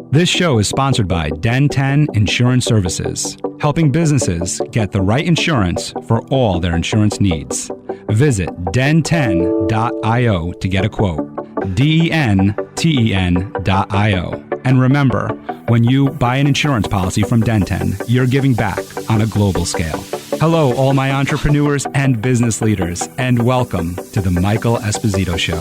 This show is sponsored by Den 10 Insurance Services, helping businesses get the right insurance for all their insurance needs. Visit den10.io to get a quote. DENTEN.io. And remember, when you buy an insurance policy from Den 10, you're giving back on a global scale. Hello, all my entrepreneurs and business leaders, and welcome to the Michael Esposito Show,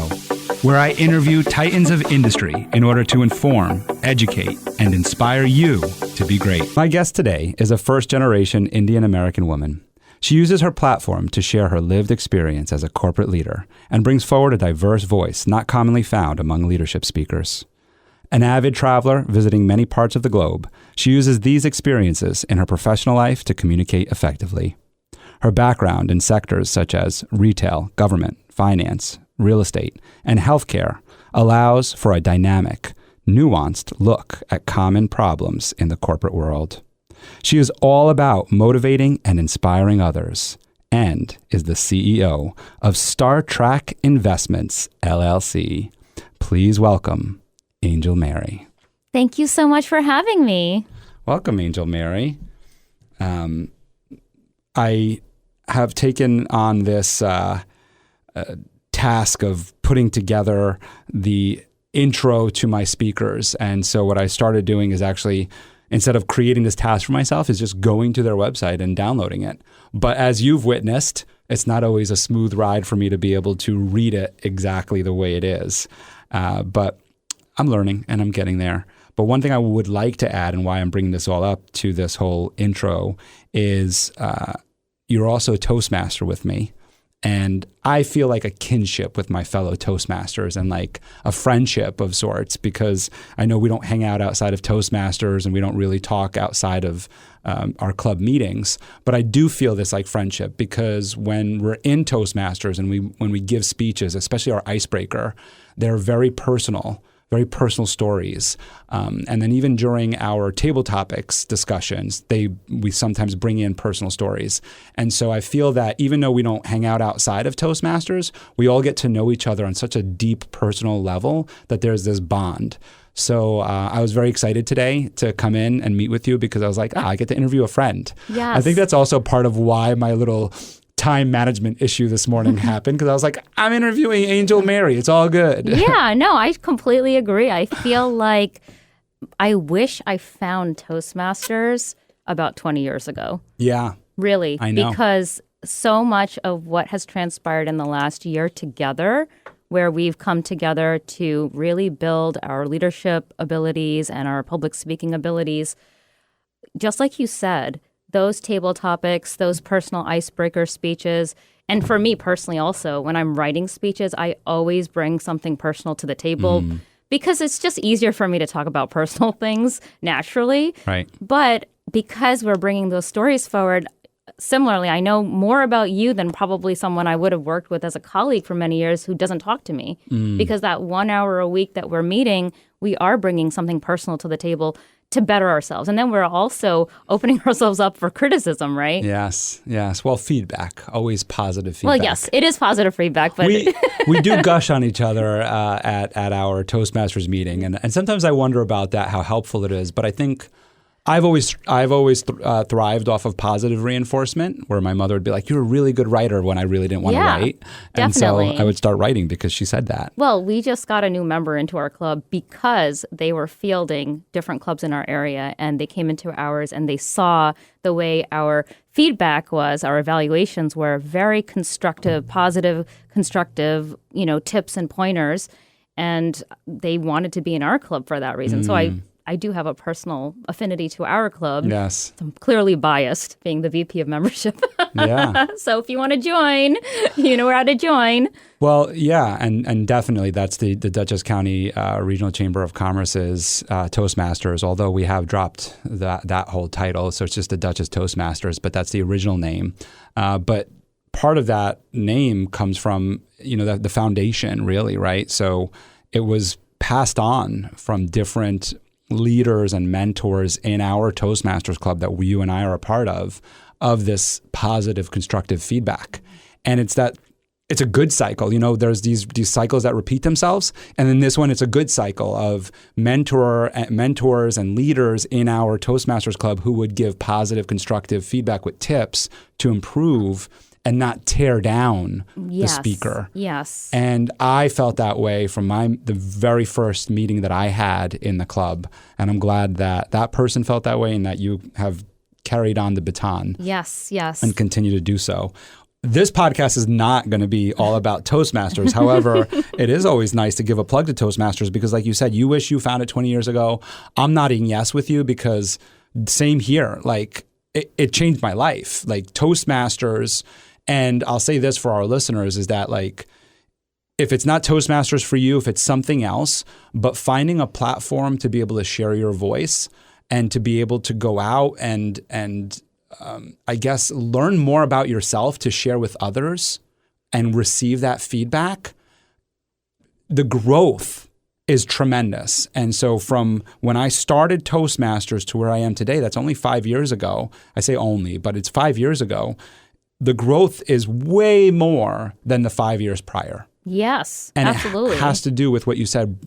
where I interview titans of industry in order to inform, educate, and inspire you to be great. My guest today is a first-generation Indian-American woman. She uses her platform to share her lived experience as a corporate leader and brings forward a diverse voice not commonly found among leadership speakers. An avid traveler visiting many parts of the globe, she uses these experiences in her professional life to communicate effectively. Her background in sectors such as retail, government, finance, real estate, and healthcare allows for a dynamic, nuanced look at common problems in the corporate world. She is all about motivating and inspiring others and is the CEO of Trak Investments, LLC. Please welcome Angel Mary. Thank you so much for having me. Welcome, Angel Mary. I have taken on this task of putting together the intro to my speakers. And so what I started doing is actually, instead of creating this task for myself, is just going to their website and downloading it. But as you've witnessed, it's not always a smooth ride for me to be able to read it exactly the way it is. But I'm learning and I'm getting there. But one thing I would like to add, and why I'm bringing this all up to this whole intro, is you're also a Toastmaster with me. And I feel like a kinship with my fellow Toastmasters and like a friendship of sorts, because I know we don't hang out outside of Toastmasters and we don't really talk outside of our club meetings. But I do feel this like friendship, because when we're in Toastmasters and when we give speeches, especially our icebreaker, they're very personal stories. And then even during our table topics discussions, we sometimes bring in personal stories. And so I feel that even though we don't hang out outside of Toastmasters, we all get to know each other on such a deep personal level that there's this bond. So I was very excited today to come in and meet with you, because I was like, I get to interview a friend. Yes. I think that's also part of why my little time management issue this morning happened, because I was like, I'm interviewing Angel Mary. It's all good. Yeah, no, I completely agree. I feel like I wish I found Toastmasters about 20 years ago. Yeah. Really. I know. Because so much of what has transpired in the last year together, where we've come together to really build our leadership abilities and our public speaking abilities, just like you said, those table topics, those personal icebreaker speeches. And for me personally also, when I'm writing speeches, I always bring something personal to the table because it's just easier for me to talk about personal things naturally. Right. But because we're bringing those stories forward, similarly, I know more about you than probably someone I would have worked with as a colleague for many years who doesn't talk to me. Because that 1 hour a week that we're meeting, we are bringing something personal to the table to better ourselves. And then we're also opening ourselves up for criticism, right? Yes. Well, feedback, always positive feedback. Well, yes, it is positive feedback, but we do gush on each other at our Toastmasters meeting, and sometimes I wonder about that, how helpful it is. But I think I've always thrived off of positive reinforcement, where my mother would be like, "You're a really good writer," when I really didn't want to write. And definitely. so I would start writing because she said that. Well, we just got a new member into our club because they were fielding different clubs in our area, and they came into ours and they saw the way our feedback was, our evaluations were very constructive, positive, constructive, tips and pointers, and they wanted to be in our club for that reason. So I do have a personal affinity to our club. Yes. I'm clearly biased, being the VP of membership. Yeah. So if you want to join, you know how to join. Well, yeah, and definitely that's the Dutchess County Regional Chamber of Commerce's Toastmasters, although we have dropped that whole title, so it's just the Dutchess Toastmasters, but that's the original name. But part of that name comes from, the foundation, really, right? So it was passed on from different leaders and mentors in our Toastmasters club that you and I are a part of this positive, constructive feedback. And it's that it's a good cycle. There's these cycles that repeat themselves. And then this one, it's a good cycle of mentors and leaders in our Toastmasters Club who would give positive, constructive feedback with tips to improve and not tear down the speaker. Yes. And I felt that way from the very first meeting that I had in the club. And I'm glad that that person felt that way and that you have carried on the baton. Yes. And continue to do so. This podcast is not going to be all about Toastmasters. However, it is always nice to give a plug to Toastmasters because like you said, you wish you found it 20 years ago. I'm nodding yes with you because same here. Like it changed my life. Like Toastmasters, and I'll say this for our listeners is that like, if it's not Toastmasters for you, if it's something else, but finding a platform to be able to share your voice and to be able to go out and I guess learn more about yourself to share with others and receive that feedback, the growth is tremendous. And so from when I started Toastmasters to where I am today, that's only 5 years ago. I say only, but it's 5 years ago. The growth is way more than the 5 years prior. Yes, and absolutely. It has to do with what you said,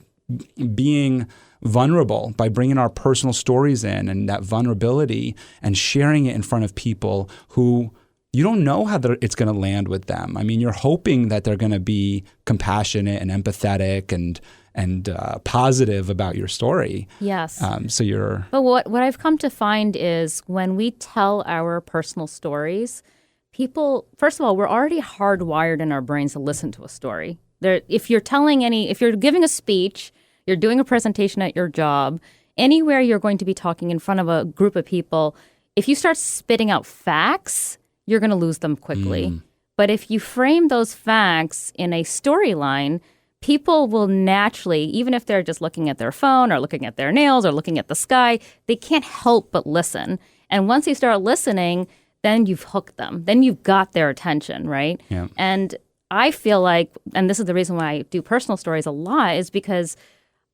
being vulnerable by bringing our personal stories in and that vulnerability and sharing it in front of people who you don't know how it's going to land with them. I mean, you're hoping that they're going to be compassionate and empathetic and positive about your story. Yes. But what I've come to find is when we tell our personal stories, people, first of all, we're already hardwired in our brains to listen to a story. If you're giving a speech, you're doing a presentation at your job, anywhere you're going to be talking in front of a group of people, if you start spitting out facts, you're going to lose them quickly. But if you frame those facts in a storyline, people will naturally, even if they're just looking at their phone or looking at their nails or looking at the sky, they can't help but listen. And once you start listening, then you've hooked them. Then you've got their attention, right? Yeah. And I feel like, and this is the reason why I do personal stories a lot, is because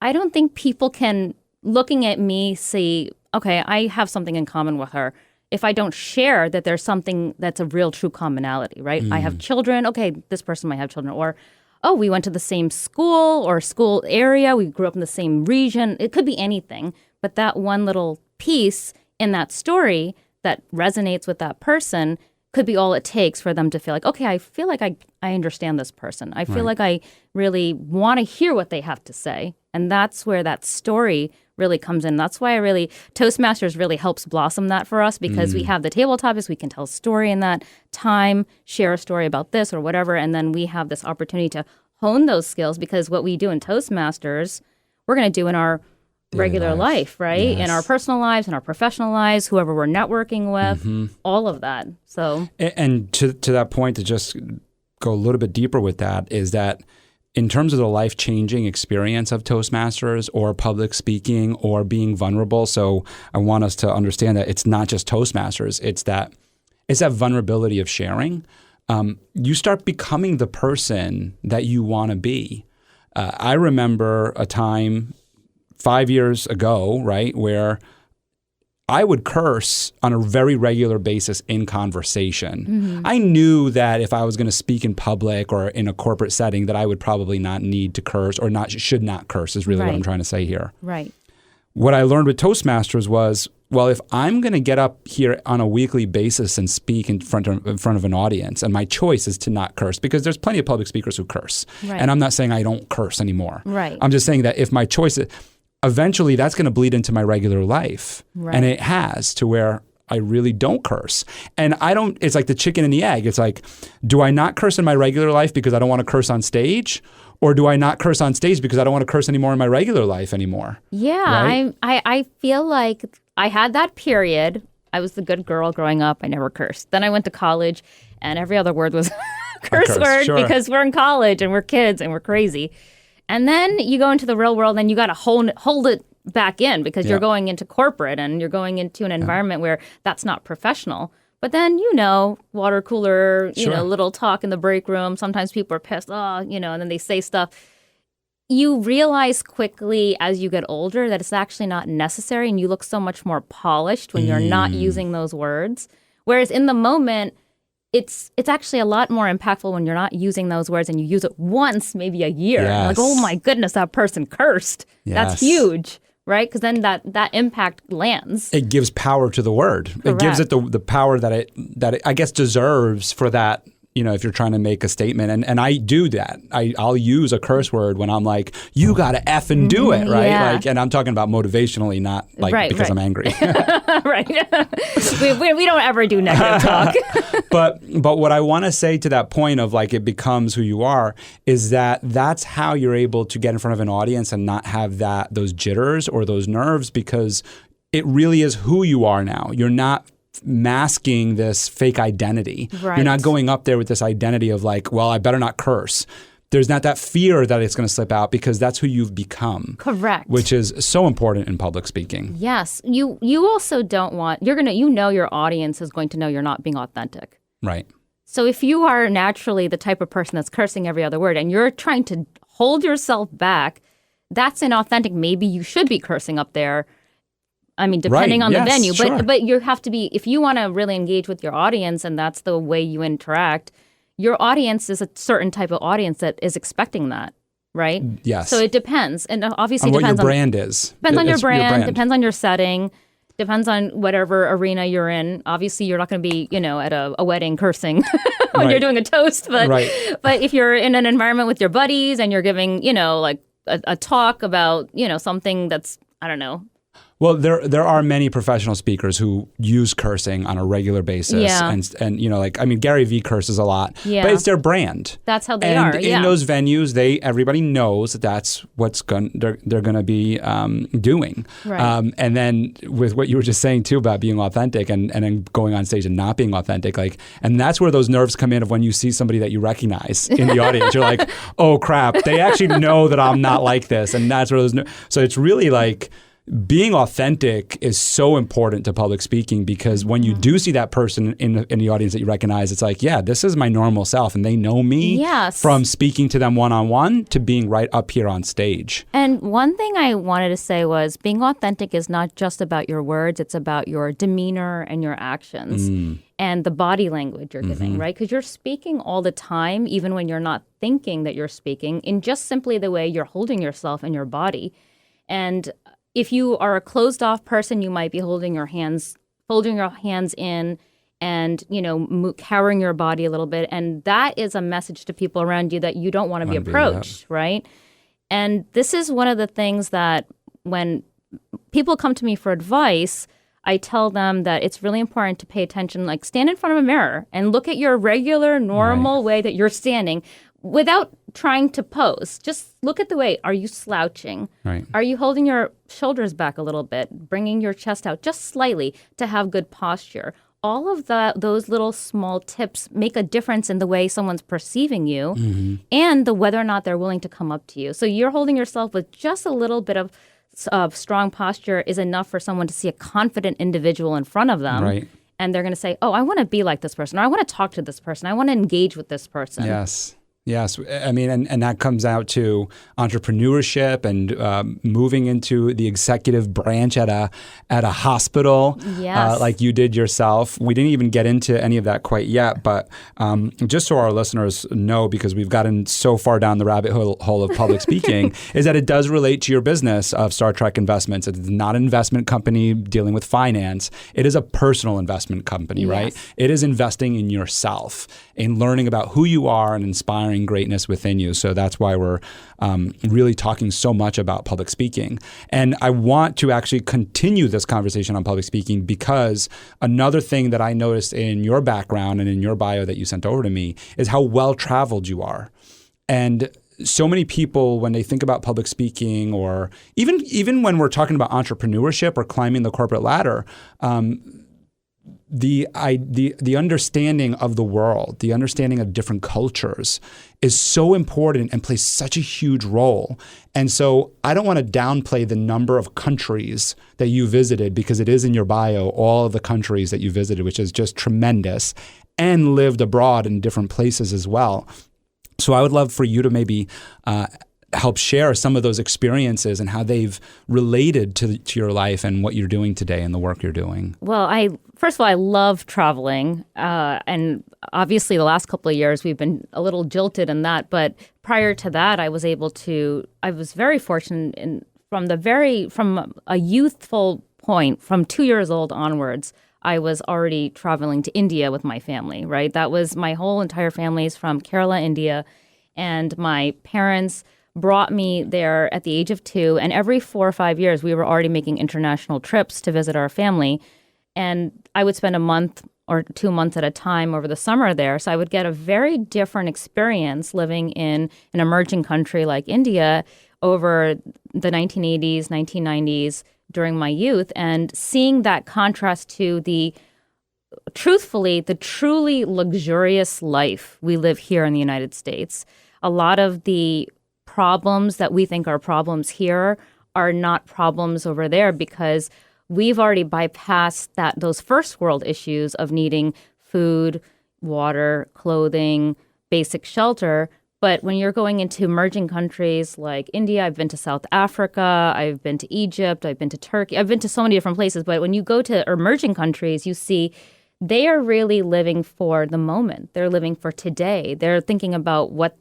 I don't think people can, looking at me, see, okay, I have something in common with her. If I don't share that there's something that's a real true commonality, right? I have children. Okay, this person might have children. Or, oh, we went to the same school or school area. We grew up in the same region. It could be anything. But that one little piece in that story that resonates with that person could be all it takes for them to feel like, okay, I feel like I understand this person. I feel like I really want to hear what they have to say. And that's where that story really comes in. That's why Toastmasters really helps blossom that for us because we have the table topics. We can tell a story in that time, share a story about this or whatever. And then we have this opportunity to hone those skills because what we do in Toastmasters, we're going to do in our regular life, right? Yes. In our personal lives, in our professional lives, whoever we're networking with, all of that. So, and to that point, to just go a little bit deeper with that, is that in terms of the life-changing experience of Toastmasters or public speaking or being vulnerable, so I want us to understand that it's not just Toastmasters, it's that vulnerability of sharing. You start becoming the person that you want to be. I remember a time 5 years ago, right, where I would curse on a very regular basis in conversation. I knew that if I was going to speak in public or in a corporate setting that I would probably not need to curse or should not curse is really what I'm trying to say here. Right. What I learned with Toastmasters was, well, if I'm going to get up here on a weekly basis and speak in front of an audience, and my choice is to not curse, because there's plenty of public speakers who curse. Right. And I'm not saying I don't curse anymore. Right. I'm just saying that if my choice is, eventually that's going to bleed into my regular life. Right. And it has, to where I really don't curse. And it's like the chicken and the egg. It's like, do I not curse in my regular life because I don't want to curse on stage? Or do I not curse on stage because I don't want to curse anymore in my regular life anymore? Yeah, right? I feel like I had that period. I was the good girl growing up. I never cursed. Then I went to college and every other word was curse word because we're in college and we're kids and we're crazy. And then you go into the real world and you got to hold it back in because you're going into corporate and you're going into an environment where that's not professional. But then, water cooler, little talk in the break room. Sometimes people are pissed, and then they say stuff. You realize quickly as you get older that it's actually not necessary and you look so much more polished when you're not using those words. Whereas in the moment, it's actually a lot more impactful when you're not using those words and you use it once, maybe a year. Yes. Like, oh my goodness, that person cursed. That's huge, right? Because then that impact lands. It gives power to the word. Correct. It gives it the power that it I guess deserves for that. If you're trying to make a statement, and I do that, I'll use a curse word when I'm like, you gotta effing do it, right? Yeah. Like, and I'm talking about motivationally, not like because I'm angry. Right. we don't ever do negative talk. But what I want to say to that point of like it becomes who you are is that's how you're able to get in front of an audience and not have those jitters or those nerves, because it really is who you are now. You're not masking this fake identity. Right. You're not going up there with this identity of like, well, I better not curse. There's not that fear that it's going to slip out because that's who you've become. Correct. Which is so important in public speaking. Yes. You also don't want, your audience is going to know you're not being authentic. Right. So if you are naturally the type of person that's cursing every other word and you're trying to hold yourself back, that's inauthentic. Maybe you should be cursing up there. I mean, depending on the venue, but you have to be, if you want to really engage with your audience and that's the way you interact, your audience is a certain type of audience that is expecting that, right? Yes. So it depends. And obviously what depends your brand is. Depends on your brand, depends on your setting, depends on whatever arena you're in. Obviously, you're not going to be, at a wedding cursing when you're doing a toast. But if you're in an environment with your buddies and you're giving, like a talk about, something that's, I don't know. Well, there are many professional speakers who use cursing on a regular basis. Yeah. And Gary Vee curses a lot. Yeah. But it's their brand. That's how they are. And in those venues, everybody knows that's what they're going to be doing. Right. And then with what you were just saying too about being authentic and then going on stage and not being authentic, and that's where those nerves come in of when you see somebody that you recognize in the audience. You're like, oh crap, they actually know that I'm not like this, and that's where those. So it's really like. Being authentic is so important to public speaking, because when you do see that person in the audience that you recognize, it's like, yeah, this is my normal self, and they know me from speaking to them one-on-one to being right up here on stage. And one thing I wanted to say was being authentic is not just about your words, it's about your demeanor and your actions and the body language you're giving, right? Because you're speaking all the time, even when you're not thinking that you're speaking, in just simply the way you're holding yourself and your body. And if you are a closed off person, you might be folding your hands in and, cowering your body a little bit. And that is a message to people around you that you don't want to be approached, right? And this is one of the things that when people come to me for advice, I tell them that it's really important to pay attention, like stand in front of a mirror and look at your regular, normal way that you're standing without trying to pose. Just look at the way. Are you slouching? Right. Are you holding your shoulders back a little bit, bringing your chest out just slightly to have good posture? All of those little small tips make a difference in the way someone's perceiving you and the whether or not they're willing to come up to you. So you're holding yourself with just a little bit of strong posture is enough for someone to see a confident individual in front of them. Right. And they're going to say, oh, I want to be like this person, or I want to talk to this person. I want to engage with this person. Yes. I mean, and that comes out to entrepreneurship and moving into the executive branch at a hospital, like you did yourself. We didn't even get into any of that quite yet, but just so our listeners know, because we've gotten so far down the rabbit hole of public speaking, is that it does relate to your business of Star Trek Investments. It's not an investment company dealing with finance. It is a personal investment company, right? It is investing in yourself, in learning about who you are and inspiring greatness within you. So that's why we're really talking so much about public speaking. And I want to actually continue this conversation on public speaking, because another thing that I noticed in your background and in your bio that you sent over to me is how well-traveled you are. And so many people, when they think about public speaking, or even when we're talking about entrepreneurship or climbing the corporate ladder, the understanding of the world, the understanding of different cultures is so important and plays such a huge role. And so I don't want to downplay the number of countries that you visited, because it is in your bio, all of the countries that you visited, which is just tremendous, and lived abroad in different places as well. So I would love for you to maybe help share some of those experiences and how they've related to your life and what you're doing today and the work you're doing. Well, first of all, I love traveling. And obviously the last couple of years we've been a little jilted in that. But prior to that, I was very fortunate from a youthful point, from 2 years old onwards, I was already traveling to India with my family, right? That was my whole entire family is from Kerala, India. And my parents brought me there at the age of 2. And every 4 or 5 years, we were already making international trips to visit our family. And I would spend a month or 2 months at a time over the summer there. So I would get a very different experience living in an emerging country like India over the 1980s, 1990s during my youth, and seeing that contrast to the truly luxurious life we live here in the United States. A lot of the problems that we think are problems here are not problems over there because we've already bypassed those first world issues of needing food, water, clothing, basic shelter. But when you're going into emerging countries like India, I've been to South Africa, I've been to Egypt, I've been to Turkey, I've been to so many different places. But when you go to emerging countries, you see they are really living for the moment. They're living for today. They're thinking about what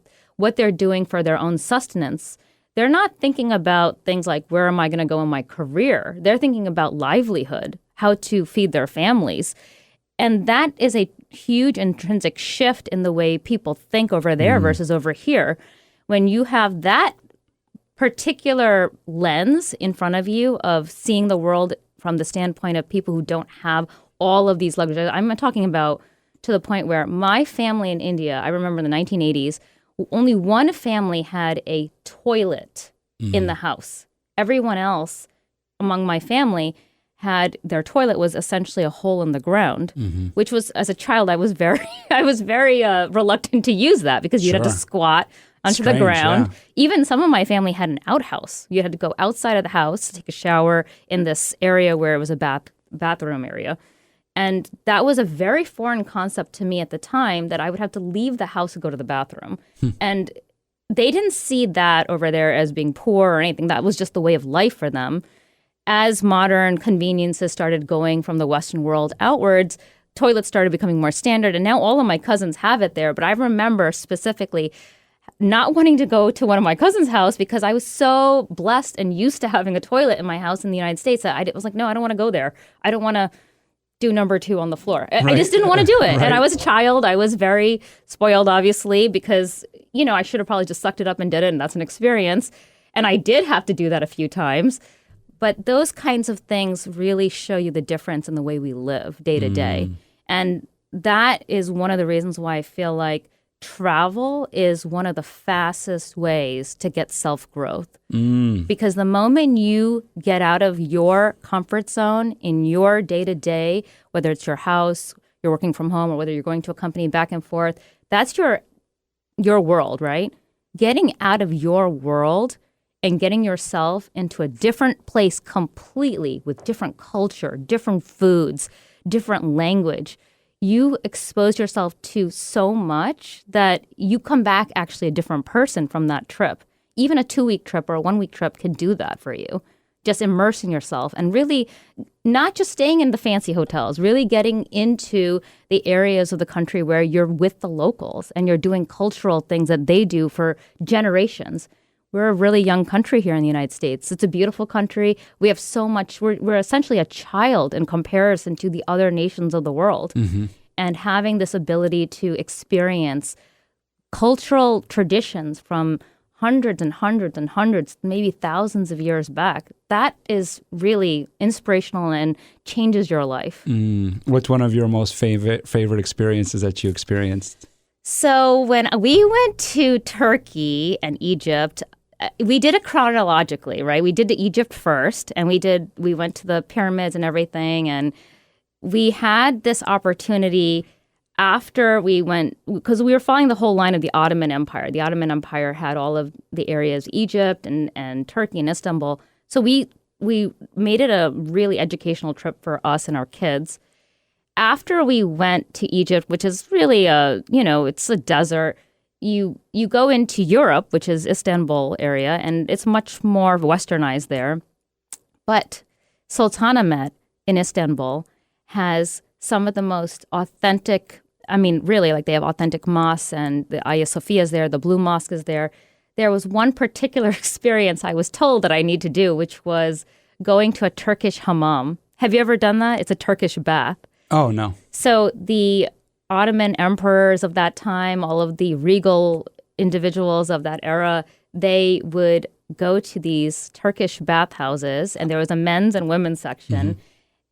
they're doing for their own sustenance. They're not thinking about things like, where am I going to go in my career? They're thinking about livelihood, how to feed their families. And that is a huge intrinsic shift in the way people think over there versus over here. When you have that particular lens in front of you of seeing the world from the standpoint of people who don't have all of these luxuries. I'm talking about to the point where my family in India, I remember in the 1980s, only one family had a toilet in the house. Everyone else among my family had their toilet was essentially a hole in the ground, which was, as a child, I was very reluctant to use that because you'd have to squat onto the ground. Yeah. Even some of my family had an outhouse. You had to go outside of the house to take a shower in this area where it was a bathroom area. And that was a very foreign concept to me at the time, that I would have to leave the house to go to the bathroom. And they didn't see that over there as being poor or anything. That was just the way of life for them. As modern conveniences started going from the Western world outwards, toilets started becoming more standard. And now all of my cousins have it there. But I remember specifically not wanting to go to one of my cousins' house because I was so blessed and used to having a toilet in my house in the United States that I was like, no, I don't want to go there. I don't want to do number 2 on the floor. Right. I just didn't want to do it. Right. And I was a child. I was very spoiled, obviously, because, I should have probably just sucked it up and did it. And that's an experience. And I did have to do that a few times. But those kinds of things really show you the difference in the way we live day to day. And that is one of the reasons why I feel like travel is one of the fastest ways to get self-growth. Because the moment you get out of your comfort zone in your day-to-day, whether it's your house, you're working from home, or whether you're going to a company back and forth, that's your world, right? Getting out of your world and getting yourself into a different place completely with different culture, different foods, different language, you expose yourself to so much that you come back actually a different person from that trip. Even a 2-week trip or a 1-week trip can do that for you. Just immersing yourself and really not just staying in the fancy hotels, really getting into the areas of the country where you're with the locals and you're doing cultural things that they do for generations. We're a really young country here in the United States. It's a beautiful country. We have so much. We're essentially a child in comparison to the other nations of the world. And having this ability to experience cultural traditions from hundreds and hundreds and hundreds, maybe thousands of years back, that is really inspirational and changes your life. What's one of your most favorite experiences that you experienced? So when we went to Turkey and Egypt, we did it chronologically, right? We did the Egypt first, and we went to the pyramids and everything, and we had this opportunity after we went, because we were following the whole line of the Ottoman Empire. The Ottoman Empire had all of the areas, Egypt and Turkey and Istanbul. So we made it a really educational trip for us and our kids. After we went to Egypt, which is really it's a desert, you go into Europe, which is Istanbul area, and it's much more westernized there. But Sultanahmet in Istanbul has some of the most authentic, I mean, really, like they have authentic mosques, and the Hagia Sophia is there, the Blue Mosque is there. There was one particular experience I was told that I need to do, which was going to a Turkish hammam. Have you ever done that? It's a Turkish bath. Oh, no. So the Ottoman emperors of that time, all of the regal individuals of that era, they would go to these Turkish bathhouses, and there was a men's and women's section,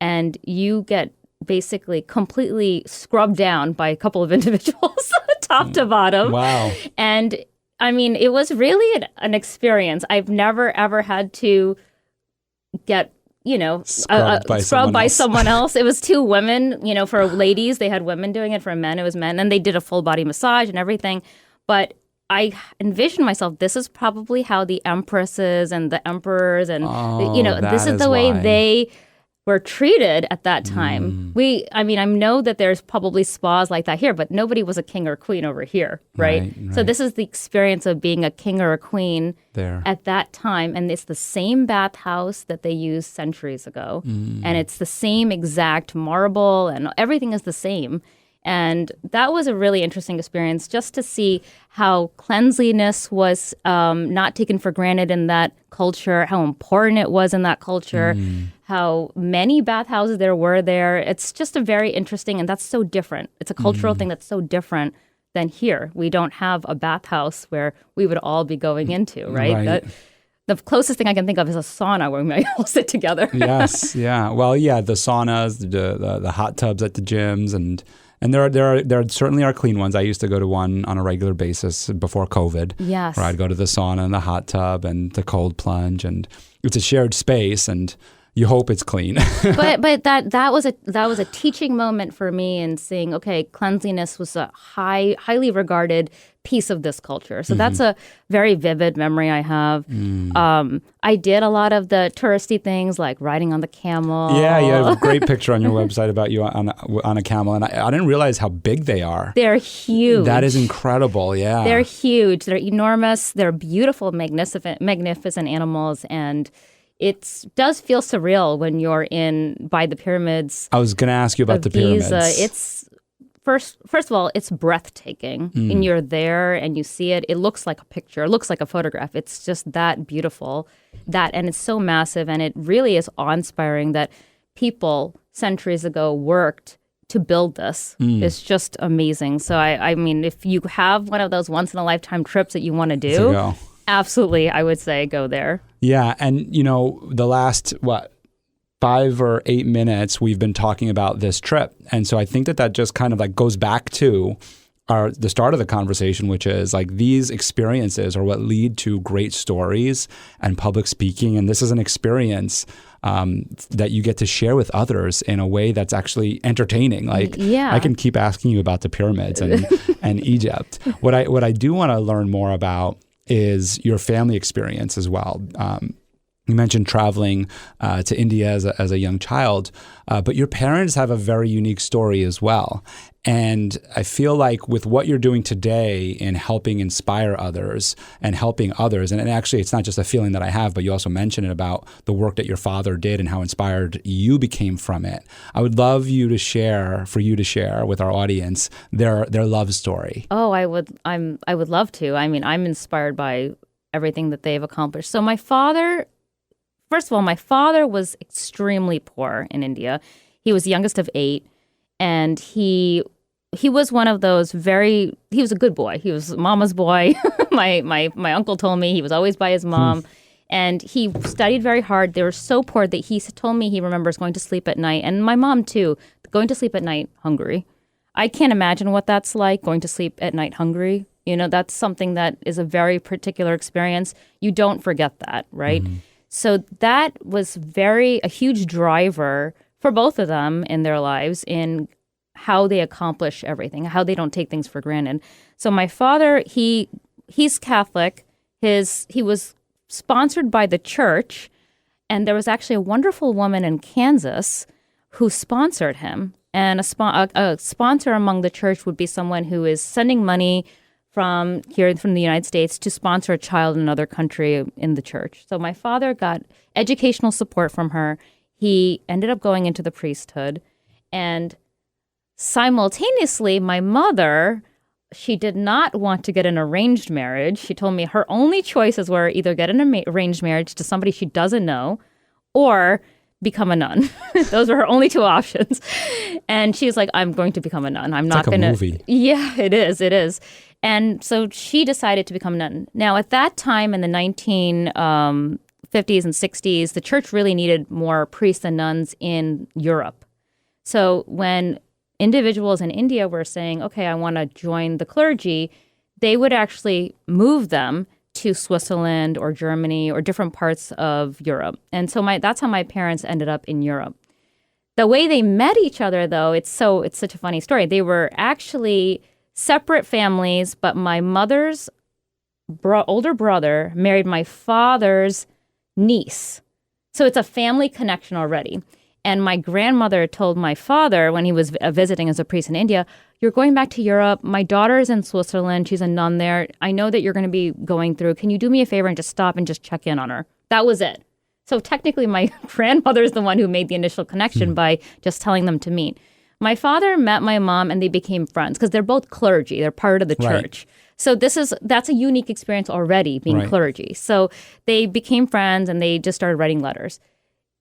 and you get basically completely scrubbed down by a couple of individuals, top to bottom. Wow. And I mean, it was really an experience. I've never, ever had to get scrubbed by someone else. It was two women, for ladies, they had women doing it. For men, it was men. And they did a full body massage and everything. But I envisioned myself, this is probably how the empresses and the emperors and, this is the way they were treated at that time. I know that there's probably spas like that here, but nobody was a king or queen over here, right? So this is the experience of being a king or a queen there at that time. And it's the same bathhouse that they used centuries ago. And it's the same exact marble, and everything is the same. And that was a really interesting experience, just to see how cleanliness was not taken for granted in that culture, how important it was in that culture, how many bathhouses there were there. It's just a very interesting, and that's so different. It's a cultural thing that's so different than here. We don't have a bathhouse where we would all be going into, right? The closest thing I can think of is a sauna where we might all sit together. Yes, yeah. Well, yeah, the saunas, the hot tubs at the gyms, and there certainly are clean ones. I used to go to one on a regular basis before COVID. Yes. Where I'd go to the sauna and the hot tub and the cold plunge, and it's a shared space, and you hope it's clean. but that was a teaching moment for me in seeing, okay, cleanliness was a highly regarded piece of this culture. So that's a very vivid memory I have. I did a lot of the touristy things like riding on the camel. Yeah, you have a great picture on your website about you on a camel, and I didn't realize how big they are. They're huge. That is incredible, yeah. They're huge. They're enormous. They're beautiful, magnificent animals, and it does feel surreal when you're by the pyramids. I was going to ask you about the pyramids. It's first of all, it's breathtaking, and you're there and you see it. It looks like a picture. It looks like a photograph. It's just that beautiful, and it's so massive, and it really is awe-inspiring that people centuries ago worked to build this. It's just amazing. So I mean, if you have one of those once in a lifetime trips that you want to do, absolutely, I would say go there. Yeah, and the last 5 or 8 minutes we've been talking about this trip, and so I think that just kind of like goes back to the start of the conversation, which is like these experiences are what lead to great stories and public speaking, and this is an experience that you get to share with others in a way that's actually entertaining. Like, I can keep asking you about the pyramids and Egypt. What I do want to learn more about is your family experience as well. You mentioned traveling to India as a young child, but your parents have a very unique story as well. And I feel like with what you're doing today in helping inspire others and helping others, and actually it's not just a feeling that I have, but you also mentioned it about the work that your father did and how inspired you became from it. I would love for you to share with our audience their love story. Oh, I would love to. I mean, I'm inspired by everything that they've accomplished. So first of all, my father was extremely poor in India. He was the youngest of 8, and he was one of those he was a good boy. He was mama's boy. My uncle told me he was always by his mom, and he studied very hard. They were so poor that he told me he remembers going to sleep at night, and my mom too, going to sleep at night hungry. I can't imagine what that's like, going to sleep at night hungry. That's something that is a very particular experience. You don't forget that, right? So that was a huge driver for both of them in their lives in how they accomplish everything, how they don't take things for granted. So my father, he's Catholic. He was sponsored by the church, and there was actually a wonderful woman in Kansas who sponsored him. And a sponsor among the church would be someone who is sending money from the United States to sponsor a child in another country in the church. So my father got educational support from her. He ended up going into the priesthood. And simultaneously, my mother, she did not want to get an arranged marriage. She told me her only choices were either get an arranged marriage to somebody she doesn't know or become a nun. Those were her only two options. And she was like, I'm going to become a nun. I'm not going to. Movie. Yeah, it is. It is. And so she decided to become a nun. Now, at that time in the 1950s and 60s, the church really needed more priests and nuns in Europe. So when individuals in India were saying, okay, I want to join the clergy, they would actually move them to Switzerland or Germany or different parts of Europe. And so that's how my parents ended up in Europe. The way they met each other, though, it's such a funny story. They were actually separate families, but my mother's older brother married my father's niece. So it's a family connection already. And my grandmother told my father when he was visiting as a priest in India, you're going back to Europe. My daughter is in Switzerland. She's a nun there. I know that you're going to be going through. Can you do me a favor and just stop and just check in on her? That was it. So technically, my grandmother is the one who made the initial connection by just telling them to meet. My father met my mom and they became friends because they're both clergy. They're part of the church. So that's a unique experience already, being clergy. So they became friends and they just started writing letters.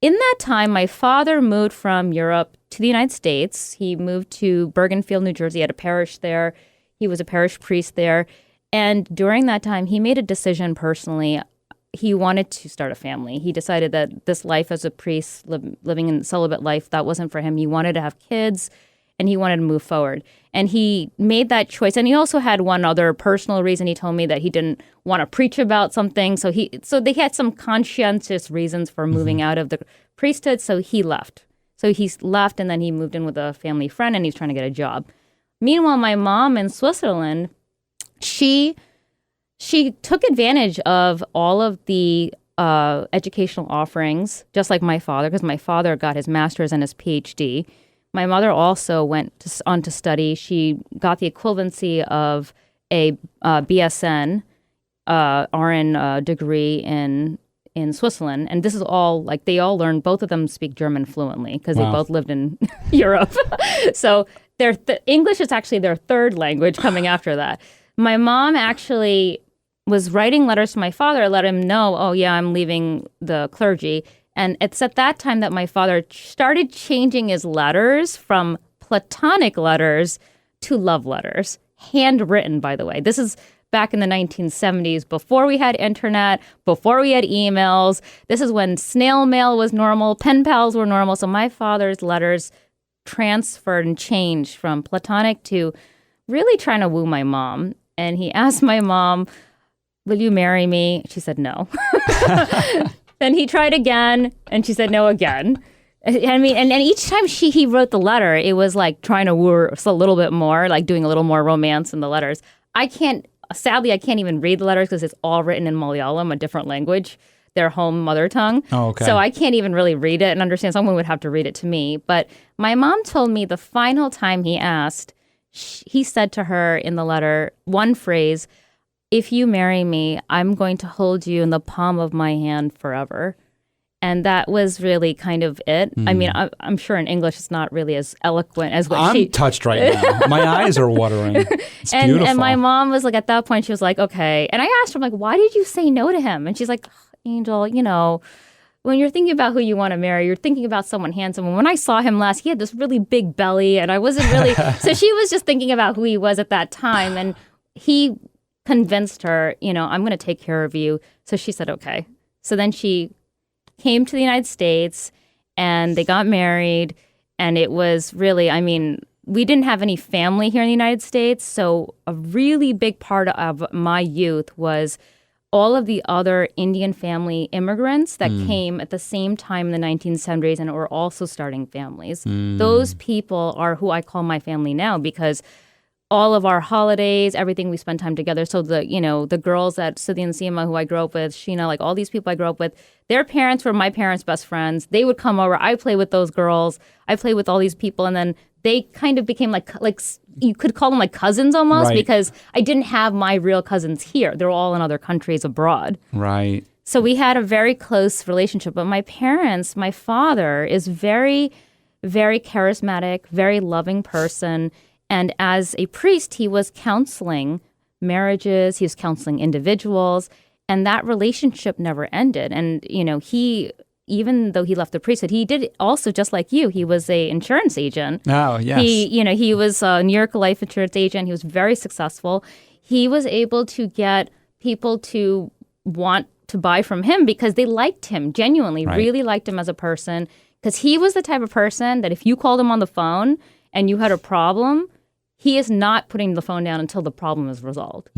In that time, my father moved from Europe to the United States. He moved to Bergenfield, New Jersey, at a parish there. He was a parish priest there. And during that time, he made a decision personally. He wanted to start a family. He decided that this life as a priest, living in celibate life, that wasn't for him. He wanted to have kids and he wanted to move forward. And he made that choice. And he also had one other personal reason. He told me that he didn't want to preach about something. So they had some conscientious reasons for moving out of the priesthood. So he left. So he left and then he moved in with a family friend and he's trying to get a job. Meanwhile, my mom in Switzerland, she took advantage of all of the educational offerings, just like my father, because my father got his master's and his PhD. My mother also went on to study. She got the equivalency of a BSN, RN degree in Switzerland. And this is all, like, they all learned, both of them speak German fluently because they both lived in Europe. So English is actually their third language coming after that. My mom actually was writing letters to my father, let him know, oh, yeah, I'm leaving the clergy. And it's at that time that my father started changing his letters from platonic letters to love letters, handwritten, by the way. This is back in the 1970s, before we had internet, before we had emails. This is when snail mail was normal, pen pals were normal. So my father's letters transferred and changed from platonic to really trying to woo my mom. And he asked my mom, will you marry me? She said no. Then he tried again, and she said no again. I mean, and each time he wrote the letter, it was like trying to woo her a little bit more, like doing a little more romance in the letters. Sadly, I can't even read the letters because it's all written in Malayalam, a different language, their home mother tongue. Oh, okay. So I can't even really read it and understand. Someone would have to read it to me. But my mom told me the final time he asked, he said to her in the letter, one phrase, if you marry me, I'm going to hold you in the palm of my hand forever. And that was really kind of it. I mean, I'm sure in English it's not really as eloquent as what I'm touched right now. My eyes are watering. It's beautiful. And my mom was like, at that point, she was like, okay. And I asked her, I'm like, why did you say no to him? And she's like, Angel, when you're thinking about who you want to marry, you're thinking about someone handsome. And when I saw him last, he had this really big belly, and I wasn't really... So she was just thinking about who he was at that time. And he convinced her, I'm going to take care of you. So she said, okay. So then she came to the United States and they got married. And it was really, we didn't have any family here in the United States. So a really big part of my youth was all of the other Indian family immigrants that came at the same time in the 1970s and were also starting families. Those people are who I call my family now because all of our holidays, everything, we spend time together. So the girls at Siddhi and Seema who I grew up with, Sheena, like all these people I grew up with, their parents were my parents' best friends. They would come over. I play with those girls. I play with all these people. And then they kind of became like you could call them like cousins almost, Right. because I didn't have my real cousins here. They're all in other countries abroad. Right. So we had a very close relationship. But my parents, my father is very, very charismatic, very loving person. And as a priest, he was counseling marriages, he was counseling individuals, and that relationship never ended. And, he, even though he left the priesthood, he did also, just like you, he was a insurance agent. Oh, yes. He was a New York life insurance agent. He was very successful. He was able to get people to want to buy from him because they liked him, genuinely, Right. really liked him as a person. Because he was the type of person that if you called him on the phone and you had a problem, he is not putting the phone down until the problem is resolved.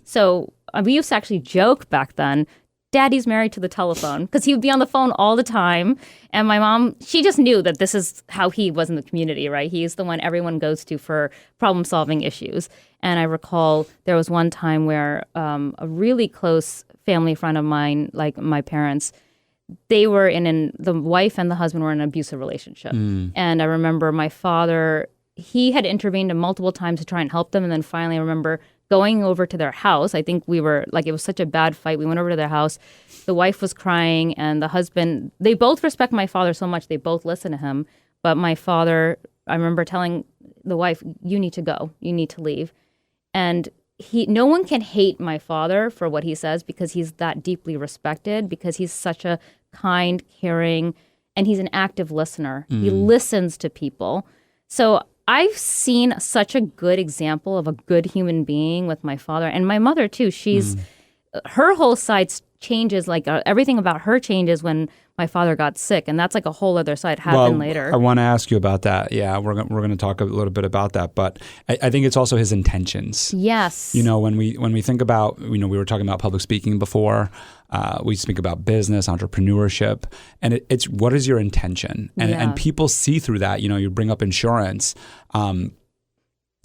So we used to actually joke back then, Daddy's married to the telephone, because he would be on the phone all the time. And my mom, she just knew that this is how he was in the community, right? He's the one everyone goes to for problem-solving issues. And I recall there was one time where a really close family friend of mine, like my parents, they were the wife and the husband were in an abusive relationship. And I remember my father, he had intervened multiple times to try and help them. And then finally, I remember going over to their house. I think we were it was such a bad fight. We went over to their house. The wife was crying and the husband, they both respect my father so much. They both listen to him. But my father, I remember telling the wife, you need to go. You need to leave. And no one can hate my father for what he says because he's that deeply respected, because he's such a kind, caring, and he's an active listener. He listens to people. So I've seen such a good example of a good human being with my father and my mother too. Her whole side changes, everything about her changes when my father got sick, and that's like a whole other side happened later. I want to ask you about that. Yeah, we're going to talk a little bit about that, but I think it's also his intentions. Yes. When we think about, we were talking about public speaking before. We speak about business, entrepreneurship, and it's what is your intention? And people see through that. You bring up insurance, and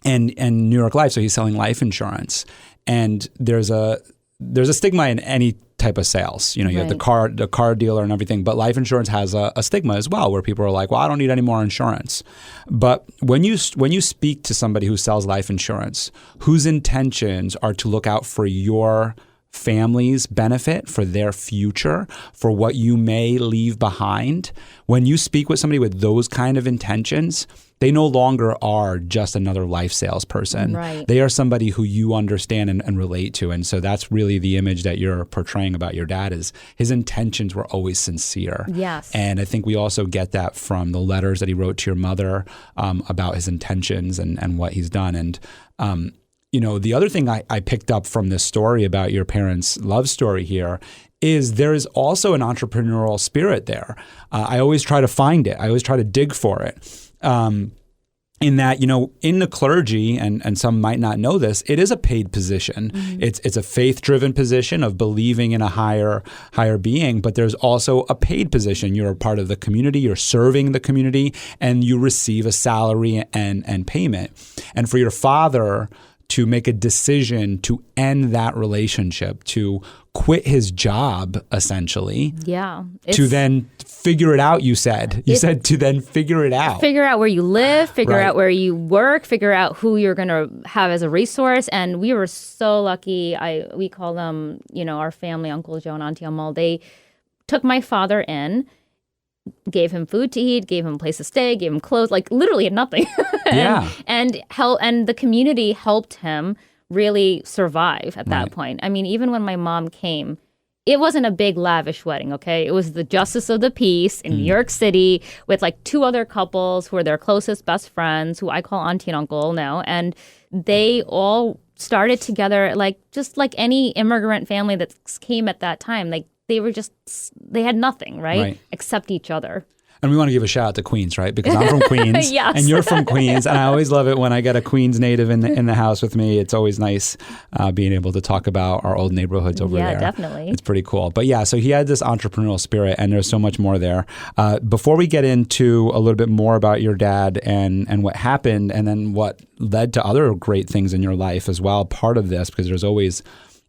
New York Life. So he's selling life insurance, and there's a stigma in any type of sales. You have the car dealer and everything, but life insurance has a stigma as well, where people are like, well, I don't need any more insurance. But when you speak to somebody who sells life insurance, whose intentions are to look out for your family's benefit, for their future, for what you may leave behind, when you speak with somebody with those kind of intentions, they no longer are just another life salesperson. Right. They are somebody who you understand and relate to. And so that's really the image that you're portraying about your dad, is his intentions were always sincere. Yes. And I think we also get that from the letters that he wrote to your mother about his intentions and what he's done. And the other thing I picked up from this story about your parents' love story here is there is also an entrepreneurial spirit there. I always try to find it. I always try to dig for it. In that, in the clergy, and some might not know this, it is a paid position. Mm-hmm. It's a faith-driven position of believing in a higher being, but there's also a paid position. You're a part of the community, you're serving the community, and you receive a salary and payment. And for your father to make a decision to end that relationship, to quit his job, essentially. Yeah. To then figure it out, you said. You said to then figure it out. Figure out where you live, figure Right. out where you work, figure out who you're going to have as a resource. And we were so lucky. We call them, our family, Uncle Joe and Auntie Amal. They took my father in, gave him food to eat, gave him a place to stay, gave him clothes, like literally nothing. Yeah. And the community helped him really survive at that point. I mean, even when my mom came, it wasn't a big lavish wedding, okay? It was the Justice of the Peace in New York City with like two other couples who are their closest best friends, who I call auntie and uncle now. And they all started together just like any immigrant family that came at that time. Like they had nothing, right? Except each other. And we want to give a shout out to Queens, right? Because I'm from Queens Yes. and you're from Queens. And I always love it when I get a Queens native in the house with me. It's always nice being able to talk about our old neighborhoods over there. Yeah, definitely. It's pretty cool. But yeah, so he had this entrepreneurial spirit and there's so much more there. Before we get into a little bit more about your dad and what happened and then what led to other great things in your life as well, part of this, because there's always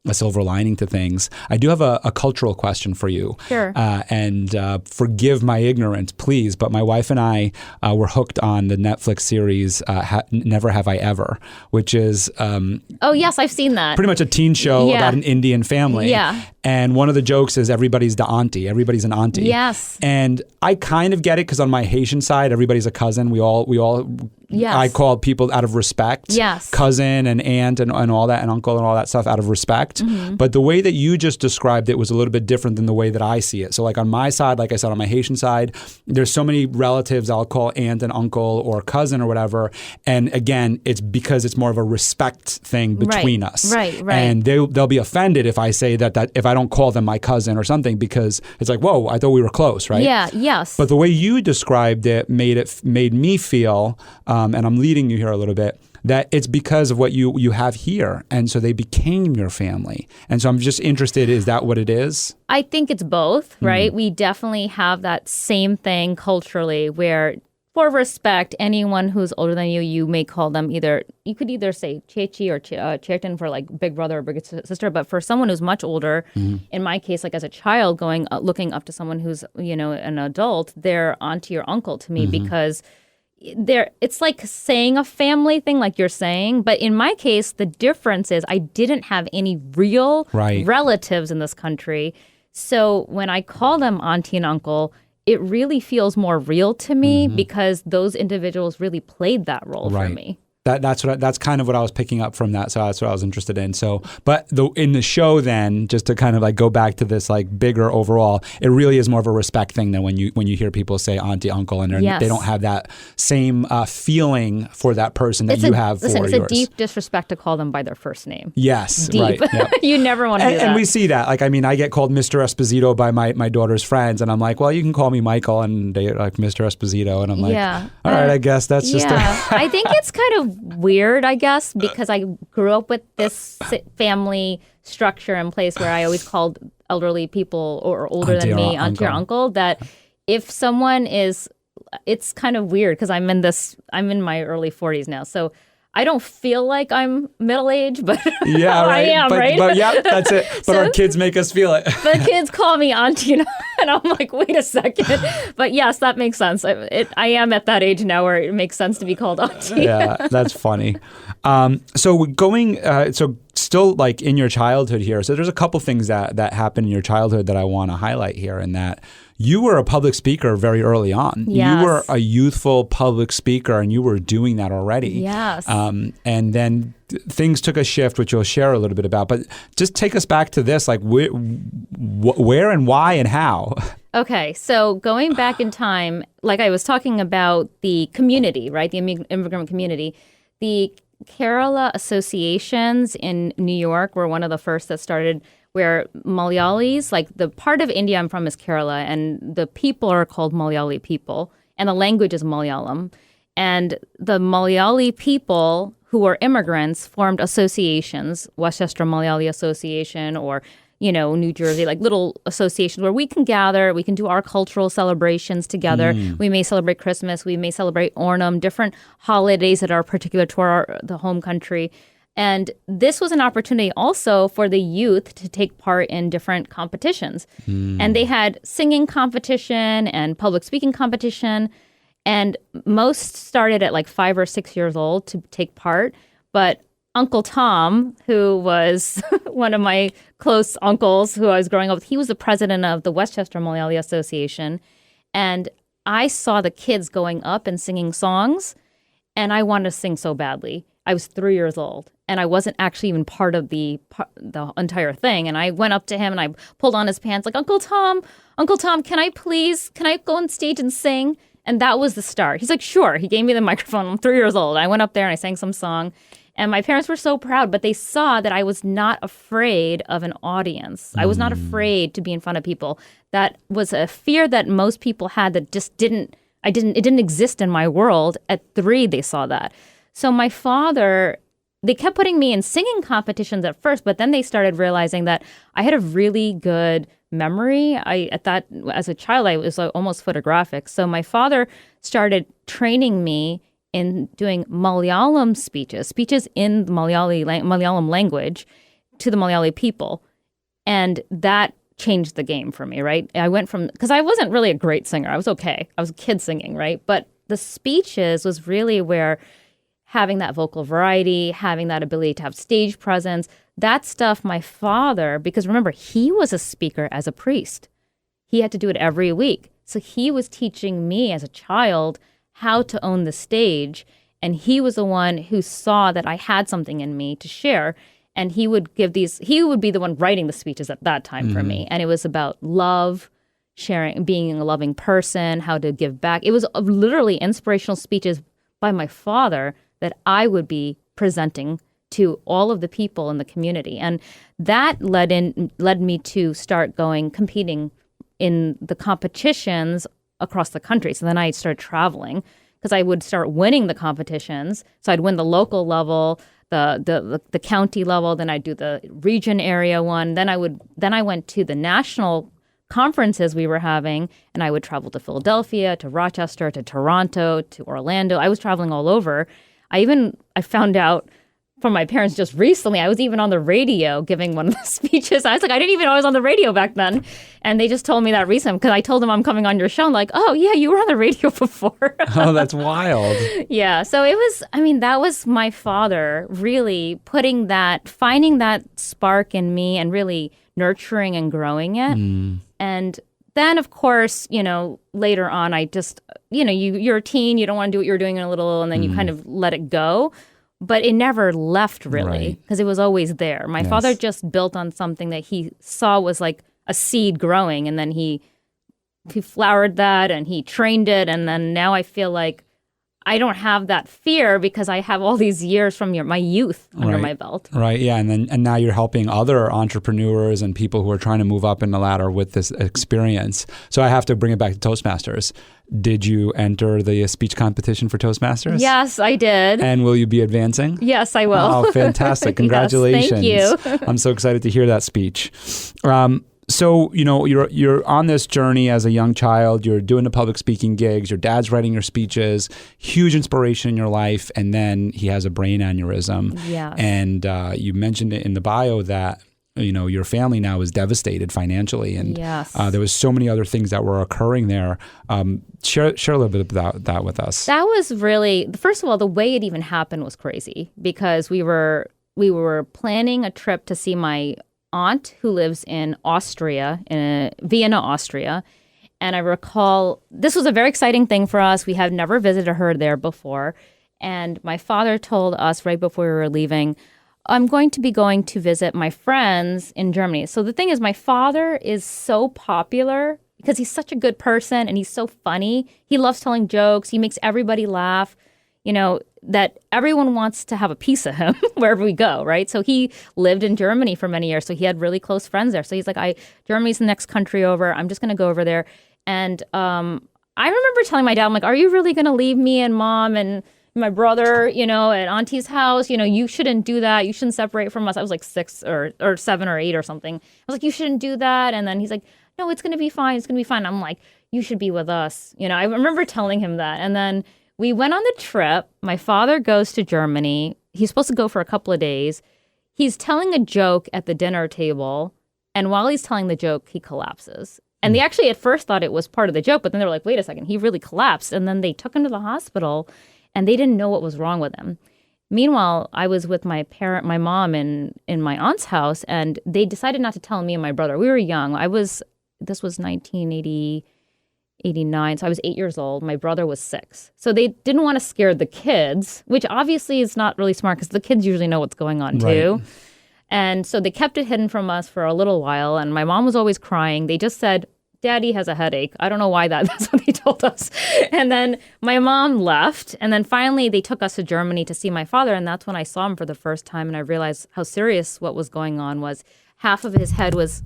a silver lining to things. I do have a cultural question for you. Sure. And forgive my ignorance, please, but my wife and I were hooked on the Netflix series Never Have I Ever, which is Oh, yes, I've seen that. pretty much a teen show Yeah. about an Indian family. Yeah. And one of the jokes is everybody's the auntie. Everybody's an auntie. Yes. And I kind of get it because on my Haitian side, everybody's a cousin. We all Yes. I call people out of respect. Yes. Cousin and aunt and all that and uncle and all that stuff out of respect. Mm-hmm. But the way that you just described it was a little bit different than the way that I see it. So like on my side, like I said, on my Haitian side, there's so many relatives I'll call aunt and uncle or cousin or whatever. And again, it's because it's more of a respect thing between us. Right. And they'll be offended if I say that if I don't call them my cousin or something because it's like, whoa, I thought we were close, right? Yeah, yes. But the way you described it made me feel, and I'm leading you here a little bit, that it's because of what you have here. And so they became your family. And so I'm just interested, is that what it is? I think it's both, right? We definitely have that same thing culturally where for respect, anyone who's older than you, you may call them you could either say Chechi or Chetan for like big brother or big sister. But for someone who's much older, in my case, like as a child looking up to someone who's, an adult, they're auntie or uncle to me because it's like saying a family thing like you're saying. But in my case, the difference is I didn't have any real relatives in this country. So when I call them auntie and uncle, it really feels more real to me because those individuals really played that role for me. That's kind of what I was picking up from that. So that's what I was interested in. So, but in the show, then just to kind of like go back to this like bigger overall, it really is more of a respect thing than when you hear people say auntie, uncle, and they don't have that same feeling for that person that you have for yours. It's a deep disrespect to call them by their first name. Yes, deep. right. Yep. You never want to do that. And we see that. Like, I mean, I get called Mr. Esposito by my daughter's friends, and I'm like, well, you can call me Michael, and they're like Mr. Esposito, and I'm like, all right, I guess that's just. I think it's kind of weird, I guess, because I grew up with this family structure in place where I always called elderly people or older than me auntie or uncle, that if someone is, it's kind of weird because I'm in my early 40s now. So I don't feel like I'm middle-aged, but I am, right? But yeah, that's it. But our kids make us feel it. The kids call me auntie, and I'm like, wait a second. But yes, that makes sense. I am at that age now where it makes sense to be called auntie. Yeah, that's funny. So still like in your childhood here. So there's a couple things that happened in your childhood that I want to highlight here, and that you were a public speaker very early on. Yes. You were a youthful public speaker, and you were doing that already. Yes. And then things took a shift, which you'll share a little bit about. But just take us back to this, like where and why and how. Okay, so going back in time, like I was talking about the community, right? The immigrant community. The Kerala associations in New York were one of the first that started, where Malayalis, like the part of India I'm from is Kerala, and the people are called Malayali people, and the language is Malayalam. And the Malayali people who were immigrants formed associations, Westchester Malayali Association or, New Jersey, like little associations where we can gather, we can do our cultural celebrations together. We may celebrate Christmas, we may celebrate Onam, different holidays that are particular to the home country. And this was an opportunity also for the youth to take part in different competitions. And they had singing competition and public speaking competition. And most started at like 5 or 6 years old to take part. But Uncle Tom, who was one of my close uncles who I was growing up with, he was the president of the Westchester Malayali Association. And I saw the kids going up and singing songs, and I wanted to sing so badly. I was 3 years old, and I wasn't actually even part of the entire thing. And I went up to him, and I pulled on his pants like, Uncle Tom, can I go on stage and sing? And that was the start. He's like, sure. He gave me the microphone. I'm 3 years old. I went up there, and I sang some song. And my parents were so proud, but they saw that I was not afraid of an audience. I was not afraid to be in front of people. That was a fear that most people had that just it didn't exist in my world. At 3, they saw that. So my father, they kept putting me in singing competitions at first, but then they started realizing that I had a really good memory. As a child, I was almost photographic. So my father started training me in doing Malayalam speeches in the Malayalam language to the Malayali people. And that changed the game for me, right? I went from, because I wasn't really a great singer. I was okay. I was a kid singing, right? But the speeches was really where having that vocal variety, having that ability to have stage presence, that stuff my father, because remember, he was a speaker as a priest. He had to do it every week. So he was teaching me as a child how to own the stage. And he was the one who saw that I had something in me to share. And he would he would be the one writing the speeches at that time for me. And it was about love, sharing, being a loving person, how to give back. It was literally inspirational speeches by my father that I would be presenting to all of the people in the community. And that led me to start competing in the competitions across the country. So then I started traveling because I would start winning the competitions. So I'd win the local level, the county level, then I'd do the region area one. Then I went to the national conferences we were having, and I would travel to Philadelphia, to Rochester, to Toronto, to Orlando. I was traveling all over. I found out from my parents just recently, I was even on the radio giving one of the speeches. I was like, I didn't even know I was on the radio back then. And they just told me that recently because I told them I'm coming on your show. I'm like, oh, yeah, you were on the radio before. Oh, that's wild. Yeah. So that was my father really finding that spark in me and really nurturing and growing it. And then, of course, later on, I just, you're a teen, you don't want to do what you're doing in a little, and then you kind of let it go. But it never left, really, because it was always there. My father just built on something that he saw was like a seed growing, and then he flowered that, and he trained it, and then now I feel like I don't have that fear because I have all these years from my youth under my belt. Right, yeah, and now you're helping other entrepreneurs and people who are trying to move up in the ladder with this experience. So I have to bring it back to Toastmasters. Did you enter the speech competition for Toastmasters? Yes, I did. And will you be advancing? Yes, I will. Oh, fantastic. Congratulations. Yes, thank you. I'm so excited to hear that speech. So, you're on this journey as a young child, you're doing the public speaking gigs, your dad's writing your speeches, huge inspiration in your life, and then he has a brain aneurysm. Yes. And you mentioned it in the bio that, your family now is devastated financially, and there was so many other things that were occurring there. Share a little bit about that with us. That was really, first of all, the way it even happened was crazy because we were planning a trip to see my aunt who lives in Austria, in Vienna, Austria. And I recall this was a very exciting thing for us. We had never visited her there before. And my father told us right before we were leaving, I'm going to visit my friends in Germany. So the thing is, my father is so popular because he's such a good person and he's so funny. He loves telling jokes. He makes everybody laugh. That everyone wants to have a piece of him wherever we go, right? So he lived in Germany for many years, so he had really close friends there. So he's like, Germany's the next country over. I'm just going to go over there. And I remember telling my dad, I'm like, are you really going to leave me and mom and my brother, at auntie's house? You shouldn't do that. You shouldn't separate from us. I was like 6 or 7 or 8 or something. I was like, you shouldn't do that. And then he's like, no, it's going to be fine. It's going to be fine. I'm like, you should be with us. I remember telling him that. And then we went on the trip. My father goes to Germany. He's supposed to go for a couple of days. He's telling a joke at the dinner table. And while he's telling the joke, he collapses. And they actually at first thought it was part of the joke. But then they were like, wait a second, he really collapsed. And then they took him to the hospital and they didn't know what was wrong with him. Meanwhile, I was with my mom in my aunt's house. And they decided not to tell me and my brother. We were young. This was 1989, so I was 8 years old. My brother was 6. So they didn't want to scare the kids, which obviously is not really smart because the kids usually know what's going on too. And so they kept it hidden from us for a little while. And my mom was always crying. They just said, Daddy has a headache. I don't know why that's what they told us. And then my mom left. And then finally they took us to Germany to see my father. And that's when I saw him for the first time. And I realized how serious what was going on was. Half of his head was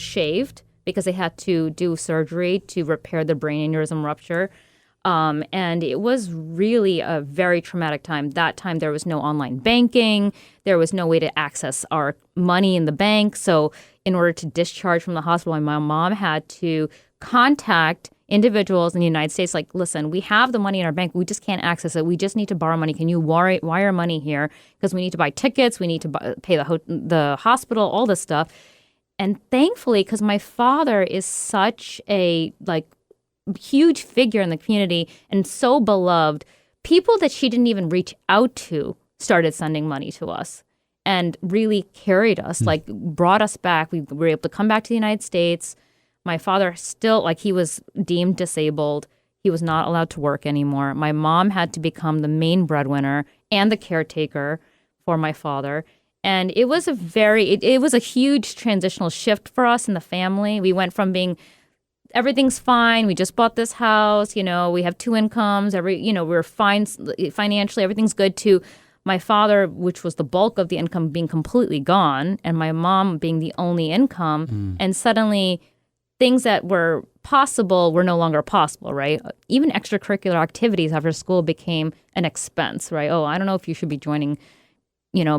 shaved because they had to do surgery to repair the brain aneurysm rupture. And it was really a very traumatic time. That time there was no online banking. There was no way to access our money in the bank. So in order to discharge from the hospital, my mom had to contact individuals in the United States like, listen, we have the money in our bank. We just can't access it. We just need to borrow money. Can you wire money here? Because we need to buy tickets. We need to pay the hospital, all this stuff. And thankfully, because my father is such a huge figure in the community and so beloved, people that she didn't even reach out to started sending money to us and really carried us, brought us back. We were able to come back to the United States. My father still, he was deemed disabled. He was not allowed to work anymore. My mom had to become the main breadwinner and the caretaker for my father. And it was it was a huge transitional shift for us in the family. We went from being everything's fine. We just bought this house. We have 2 incomes. We're fine financially. Everything's good. To my father, which was the bulk of the income, being completely gone, and my mom being the only income. And suddenly, things that were possible were no longer possible. Right? Even extracurricular activities after school became an expense. Right? Oh, I don't know if you should be joining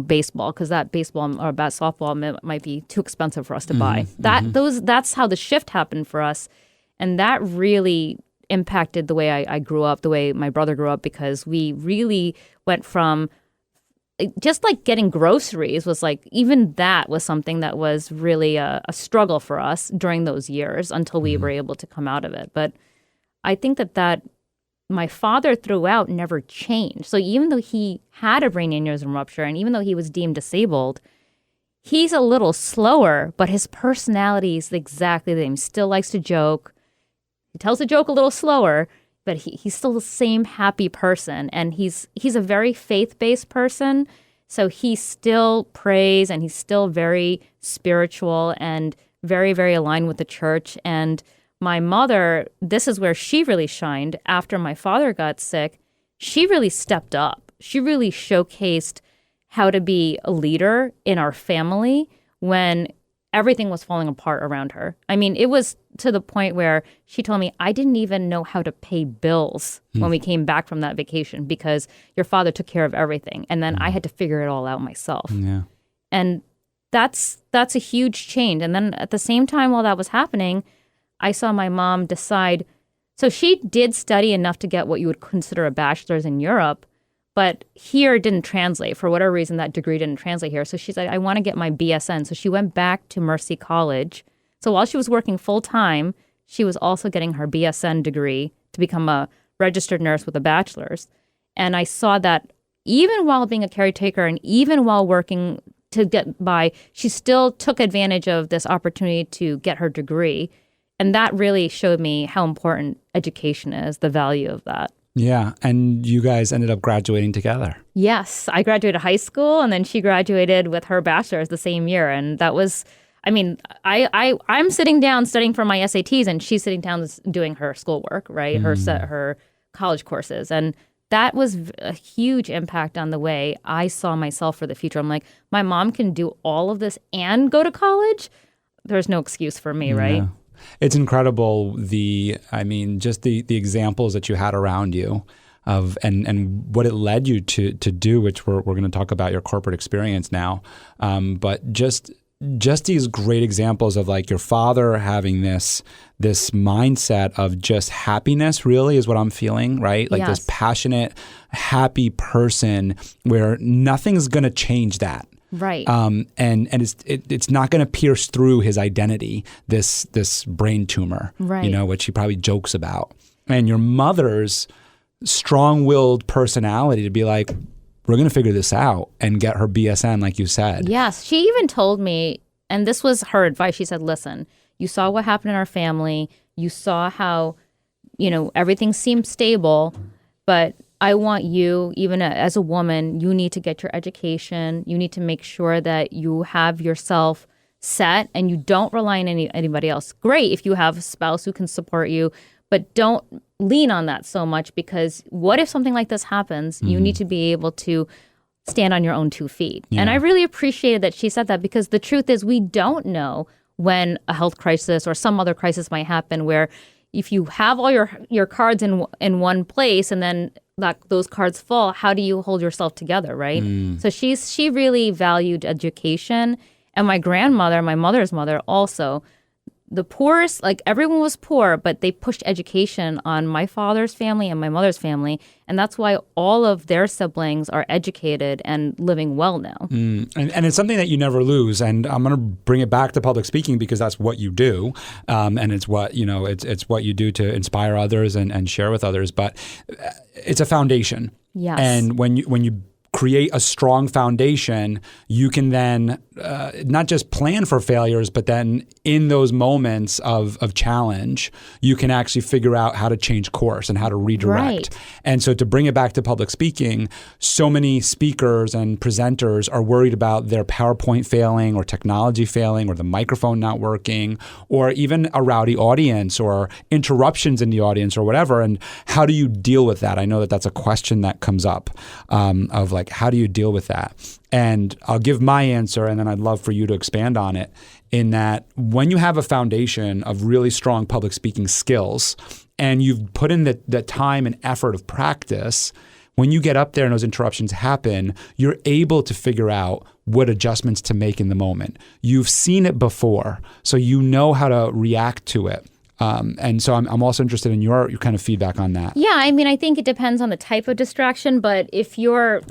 baseball, because that baseball or softball might be too expensive for us to buy. That's how the shift happened for us. And that really impacted the way I grew up, the way my brother grew up, because we really went from just getting groceries was even that was something that was really a struggle for us during those years until we were able to come out of it. But I think that my father throughout never changed. So even though he had a brain aneurysm rupture and even though he was deemed disabled, he's a little slower, but his personality is exactly the same. He still likes to joke. He tells the joke a little slower, but he's still the same happy person. And he's a very faith-based person. So he still prays and he's still very spiritual and very, very aligned with the church. And my mother, this is where she really shined. After my father got sick, she really stepped up. She really showcased how to be a leader in our family when everything was falling apart around her. I mean, it was to the point where she told me, I didn't even know how to pay bills when we came back from that vacation because your father took care of everything. And then I had to figure it all out myself. Yeah. And that's a huge change. And then at the same time while that was happening, I saw my mom decide. So she did study enough to get what you would consider a bachelor's in Europe, but here it didn't translate. For whatever reason, that degree didn't translate here. So she's like, I want to get my BSN. So she went back to Mercy College. So while she was working full time, she was also getting her BSN degree to become a registered nurse with a bachelor's. And I saw that even while being a caretaker and even while working to get by, she still took advantage of this opportunity to get her degree. And that really showed me how important education is, the value of that. Yeah. And you guys ended up graduating together. Yes. I graduated high school and then she graduated with her bachelor's the same year. And that was, I mean, I'm sitting down studying for my SATs and she's sitting down doing her schoolwork, right? Her college courses. And that was a huge impact on the way I saw myself for the future. I'm like, my mom can do all of this and go to college. There's no excuse for me, right? Yeah. It's incredible just the examples that you had around you of and what it led you to do, which we're going to talk about your corporate experience now. But just these great examples of like your father having this mindset of just happiness really is what I'm feeling, right? Like this passionate, happy person where nothing's going to change that. Right. And it's not going to pierce through his identity, this brain tumor, right. Which he probably jokes about. And your mother's strong-willed personality to be like, we're going to figure this out and get her BSN, like you said. Yes. She even told me, and this was her advice. She said, listen, you saw what happened in our family. You saw how, everything seemed stable, but I want you, even as a woman, you need to get your education. You need to make sure that you have yourself set and you don't rely on anybody else. Great if you have a spouse who can support you, but don't lean on that so much, because what if something like this happens? You need to be able to stand on your own 2 feet. Yeah. And I really appreciated that she said that, because the truth is we don't know when a health crisis or some other crisis might happen, where if you have all your cards in one place and then those cards fall, how do you hold yourself together, right? So she really valued education. And my grandmother, my mother's mother also, the poorest, like everyone was poor, but they pushed education on my father's family and my mother's family. And that's why all of their siblings are educated and living well now. And it's something that you never lose. And I'm going to bring it back to public speaking, because that's what you do. And it's what, it's what you do to inspire others and share with others. But it's a foundation. Yes. And when you create a strong foundation, you can then not just plan for failures, but then in those moments of challenge, you can actually figure out how to change course and how to redirect. Right. And so to bring it back to public speaking, so many speakers and presenters are worried about their PowerPoint failing or technology failing or the microphone not working or even a rowdy audience or interruptions in the audience or whatever. And how do you deal with that? I know that that's a question that comes up of like, how do you deal with that? And I'll give my answer, and then I'd love for you to expand on it, in that when you have a foundation of really strong public speaking skills and you've put in the time and effort of practice, when you get up there and those interruptions happen, you're able to figure out what adjustments to make in the moment. You've seen it before, so you know how to react to it. And so I'm also interested in your kind of feedback on that. Yeah, I mean, I think it depends on the type of distraction, but if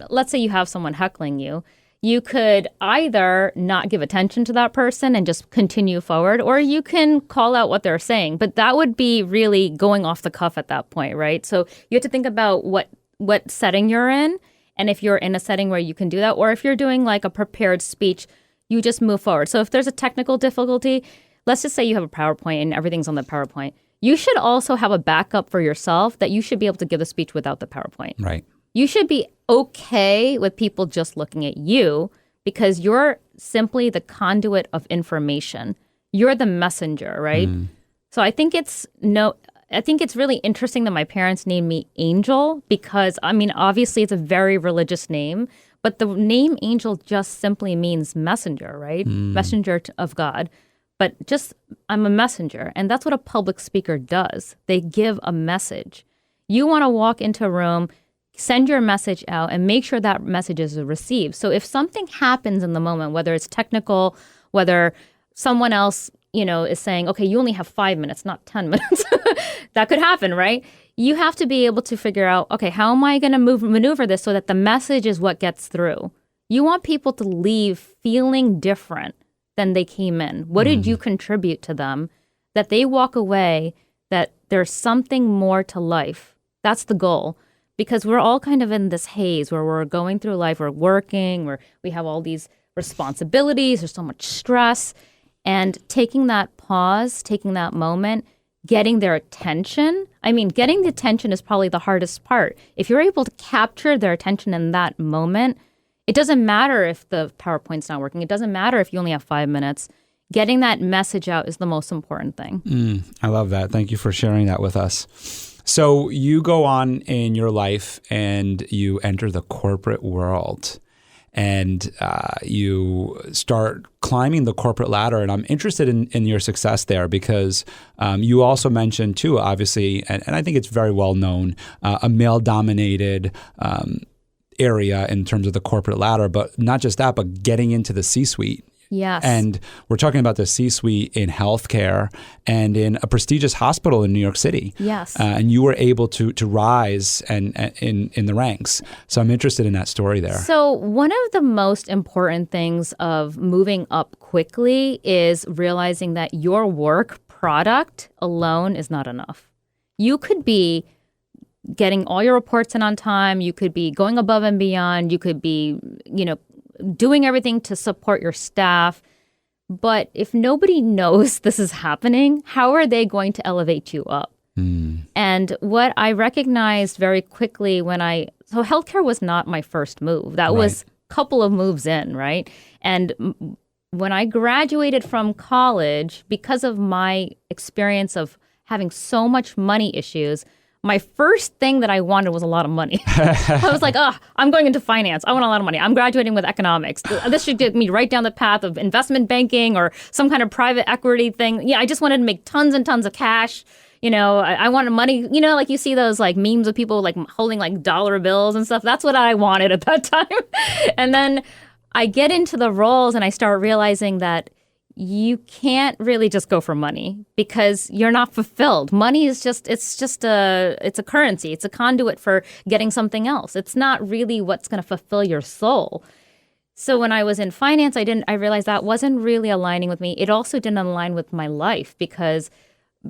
let's say you have someone heckling you, you could either not give attention to that person and just continue forward, or you can call out what they're saying. But that would be really going off the cuff at that point, right? So you have to think about what setting you're in, and if you're in a setting where you can do that, or if you're doing like a prepared speech, you just move forward. So if there's a technical difficulty, let's just say you have a PowerPoint and everything's on the PowerPoint. You should also have a backup for yourself that you should be able to give the speech without the PowerPoint. Right. You should be okay with people just looking at you, because you're simply the conduit of information. You're the messenger, right? So I think it's really interesting that my parents named me Angel, because I mean, obviously it's a very religious name, but the name Angel just simply means messenger, right? Messenger of God. But I'm a messenger. And that's what a public speaker does. They give a message. You want to walk into a room, send your message out, and make sure that message is received. So if something happens in the moment, whether it's technical, whether someone else, is saying, okay, you only have 5 minutes, not 10 minutes. That could happen, right? You have to be able to figure out, okay, how am I going to maneuver this so that the message is what gets through? You want people to leave feeling different than they came in. What did you contribute to them? That they walk away, that there's something more to life. That's the goal. Because we're all kind of in this haze where we're going through life, we're working, we have all these responsibilities, there's so much stress. And taking that pause, taking that moment, getting their attention. I mean, getting the attention is probably the hardest part. If you're able to capture their attention in that moment, it doesn't matter if the PowerPoint's not working. It doesn't matter if you only have 5 minutes. Getting that message out is the most important thing. I love that. Thank you for sharing that with us. So you go on in your life and you enter the corporate world and you start climbing the corporate ladder. And I'm interested in your success there because you also mentioned too, obviously, and I think it's very well known, a male-dominated area in terms of the corporate ladder, but not just that, but getting into the C-suite. Yes. And we're talking about the C-suite in healthcare and in a prestigious hospital in New York City. Yes. And you were able to rise and in the ranks. So I'm interested in that story there. So one of the most important things of moving up quickly is realizing that your work product alone is not enough. You could be getting all your reports in on time. You could be going above and beyond. You could be, doing everything to support your staff. But if nobody knows this is happening, how are they going to elevate you up? And what I recognized very quickly so healthcare was not my first move. That was a couple of moves in, right? And when I graduated from college, because of my experience of having so much money issues, my first thing that I wanted was a lot of money. I was like, I'm going into finance. I want a lot of money. I'm graduating with economics. This should get me right down the path of investment banking or some kind of private equity thing. Yeah, I just wanted to make tons and tons of cash. I wanted money, like you see those like memes of people like holding like dollar bills and stuff. That's what I wanted at that time. And then I get into the roles and I start realizing that you can't really just go for money because you're not fulfilled. Money is it's a currency. It's a conduit for getting something else. It's not really what's going to fulfill your soul. So when I was in finance, I realized that wasn't really aligning with me. It also didn't align with my life because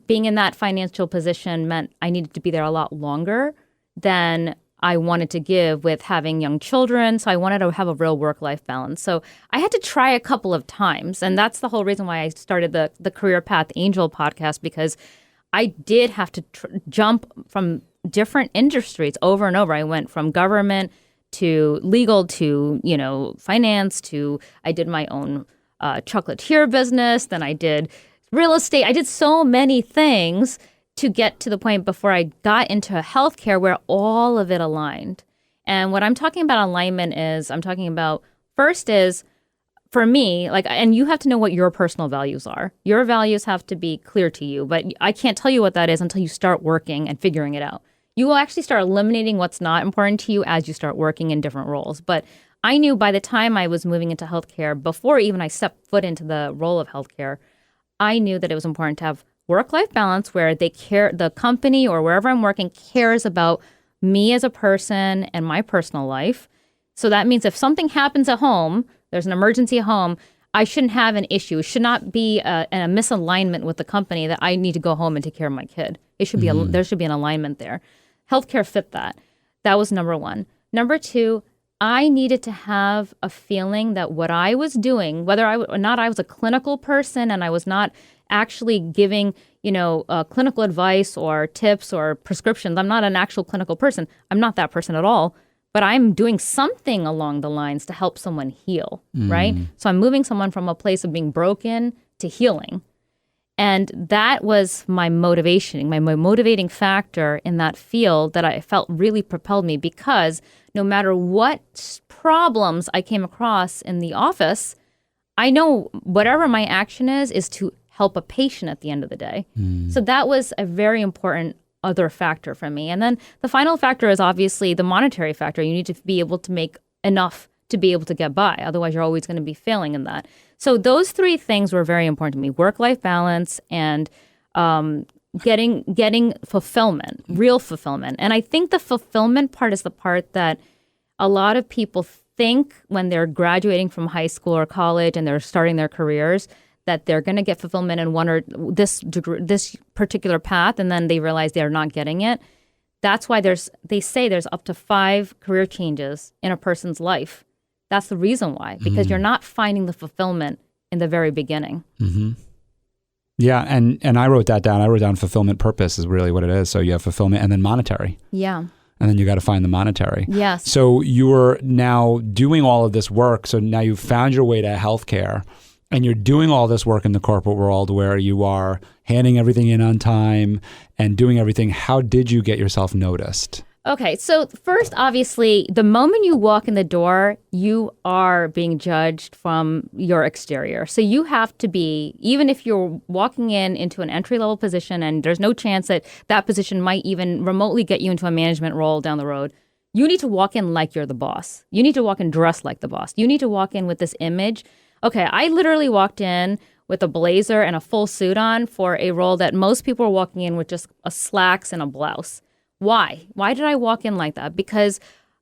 being in that financial position meant I needed to be there a lot longer than I wanted to give with having young children. So I wanted to have a real work-life balance. So I had to try a couple of times. And that's the whole reason why I started the Career Path Angel podcast, because I did have to jump from different industries over and over. I went from government to legal to, finance to I did my own chocolatier business. Then I did real estate. I did so many things to get to the point before I got into healthcare where all of it aligned. And what I'm talking about alignment is, I'm talking about first is, for me, and you have to know what your personal values are. Your values have to be clear to you, but I can't tell you what that is until you start working and figuring it out. You will actually start eliminating what's not important to you as you start working in different roles. But I knew by the time I was moving into healthcare, before even I stepped foot into the role of healthcare, I knew that it was important to have work-life balance where the company or wherever I'm working cares about me as a person and my personal life. So that means if something happens at home, there's an emergency at home, I shouldn't have an issue. It should not be a misalignment with the company that I need to go home and take care of my kid. It should be there should be an alignment there. Healthcare fit that. That was number one. Number two, I needed to have a feeling that what I was doing, whether or not I was a clinical person and I was not actually giving, clinical advice or tips or prescriptions. I'm not an actual clinical person. I'm not that person at all. But I'm doing something along the lines to help someone heal, right? So I'm moving someone from a place of being broken to healing. And that was my motivation, my motivating factor in that field that I felt really propelled me, because no matter what problems I came across in the office, I know whatever my action is to help a patient at the end of the day. So that was a very important other factor for me. And then the final factor is obviously the monetary factor. You need to be able to make enough to be able to get by. Otherwise, you're always going to be failing in that. So those three things were very important to me: work-life balance and getting fulfillment, real fulfillment. And I think the fulfillment part is the part that a lot of people think when they're graduating from high school or college and they're starting their careers, that they're going to get fulfillment in one or this particular path, and then they realize they're not getting it. That's why they say there's up to 5 career changes in a person's life. That's the reason why, because you're not finding the fulfillment in the very beginning. Mm-hmm. Yeah, and I wrote that down. I wrote down fulfillment purpose is really what it is. So you have fulfillment and then monetary. Yeah. And then you got to find the monetary. Yes. So you were now doing all of this work. So now you've found your way to healthcare. And you're doing all this work in the corporate world where you are handing everything in on time and doing everything. How did you get yourself noticed? Okay, so first, obviously, the moment you walk in the door, you are being judged from your exterior. So you have to be, even if you're walking into an entry-level position and there's no chance that that position might even remotely get you into a management role down the road, you need to walk in like you're the boss. You need to walk in dressed like the boss. You need to walk in with this image. Okay, I literally walked in with a blazer and a full suit on for a role that most people are walking in with just a slacks and a blouse. Why? Why did I walk in like that? Because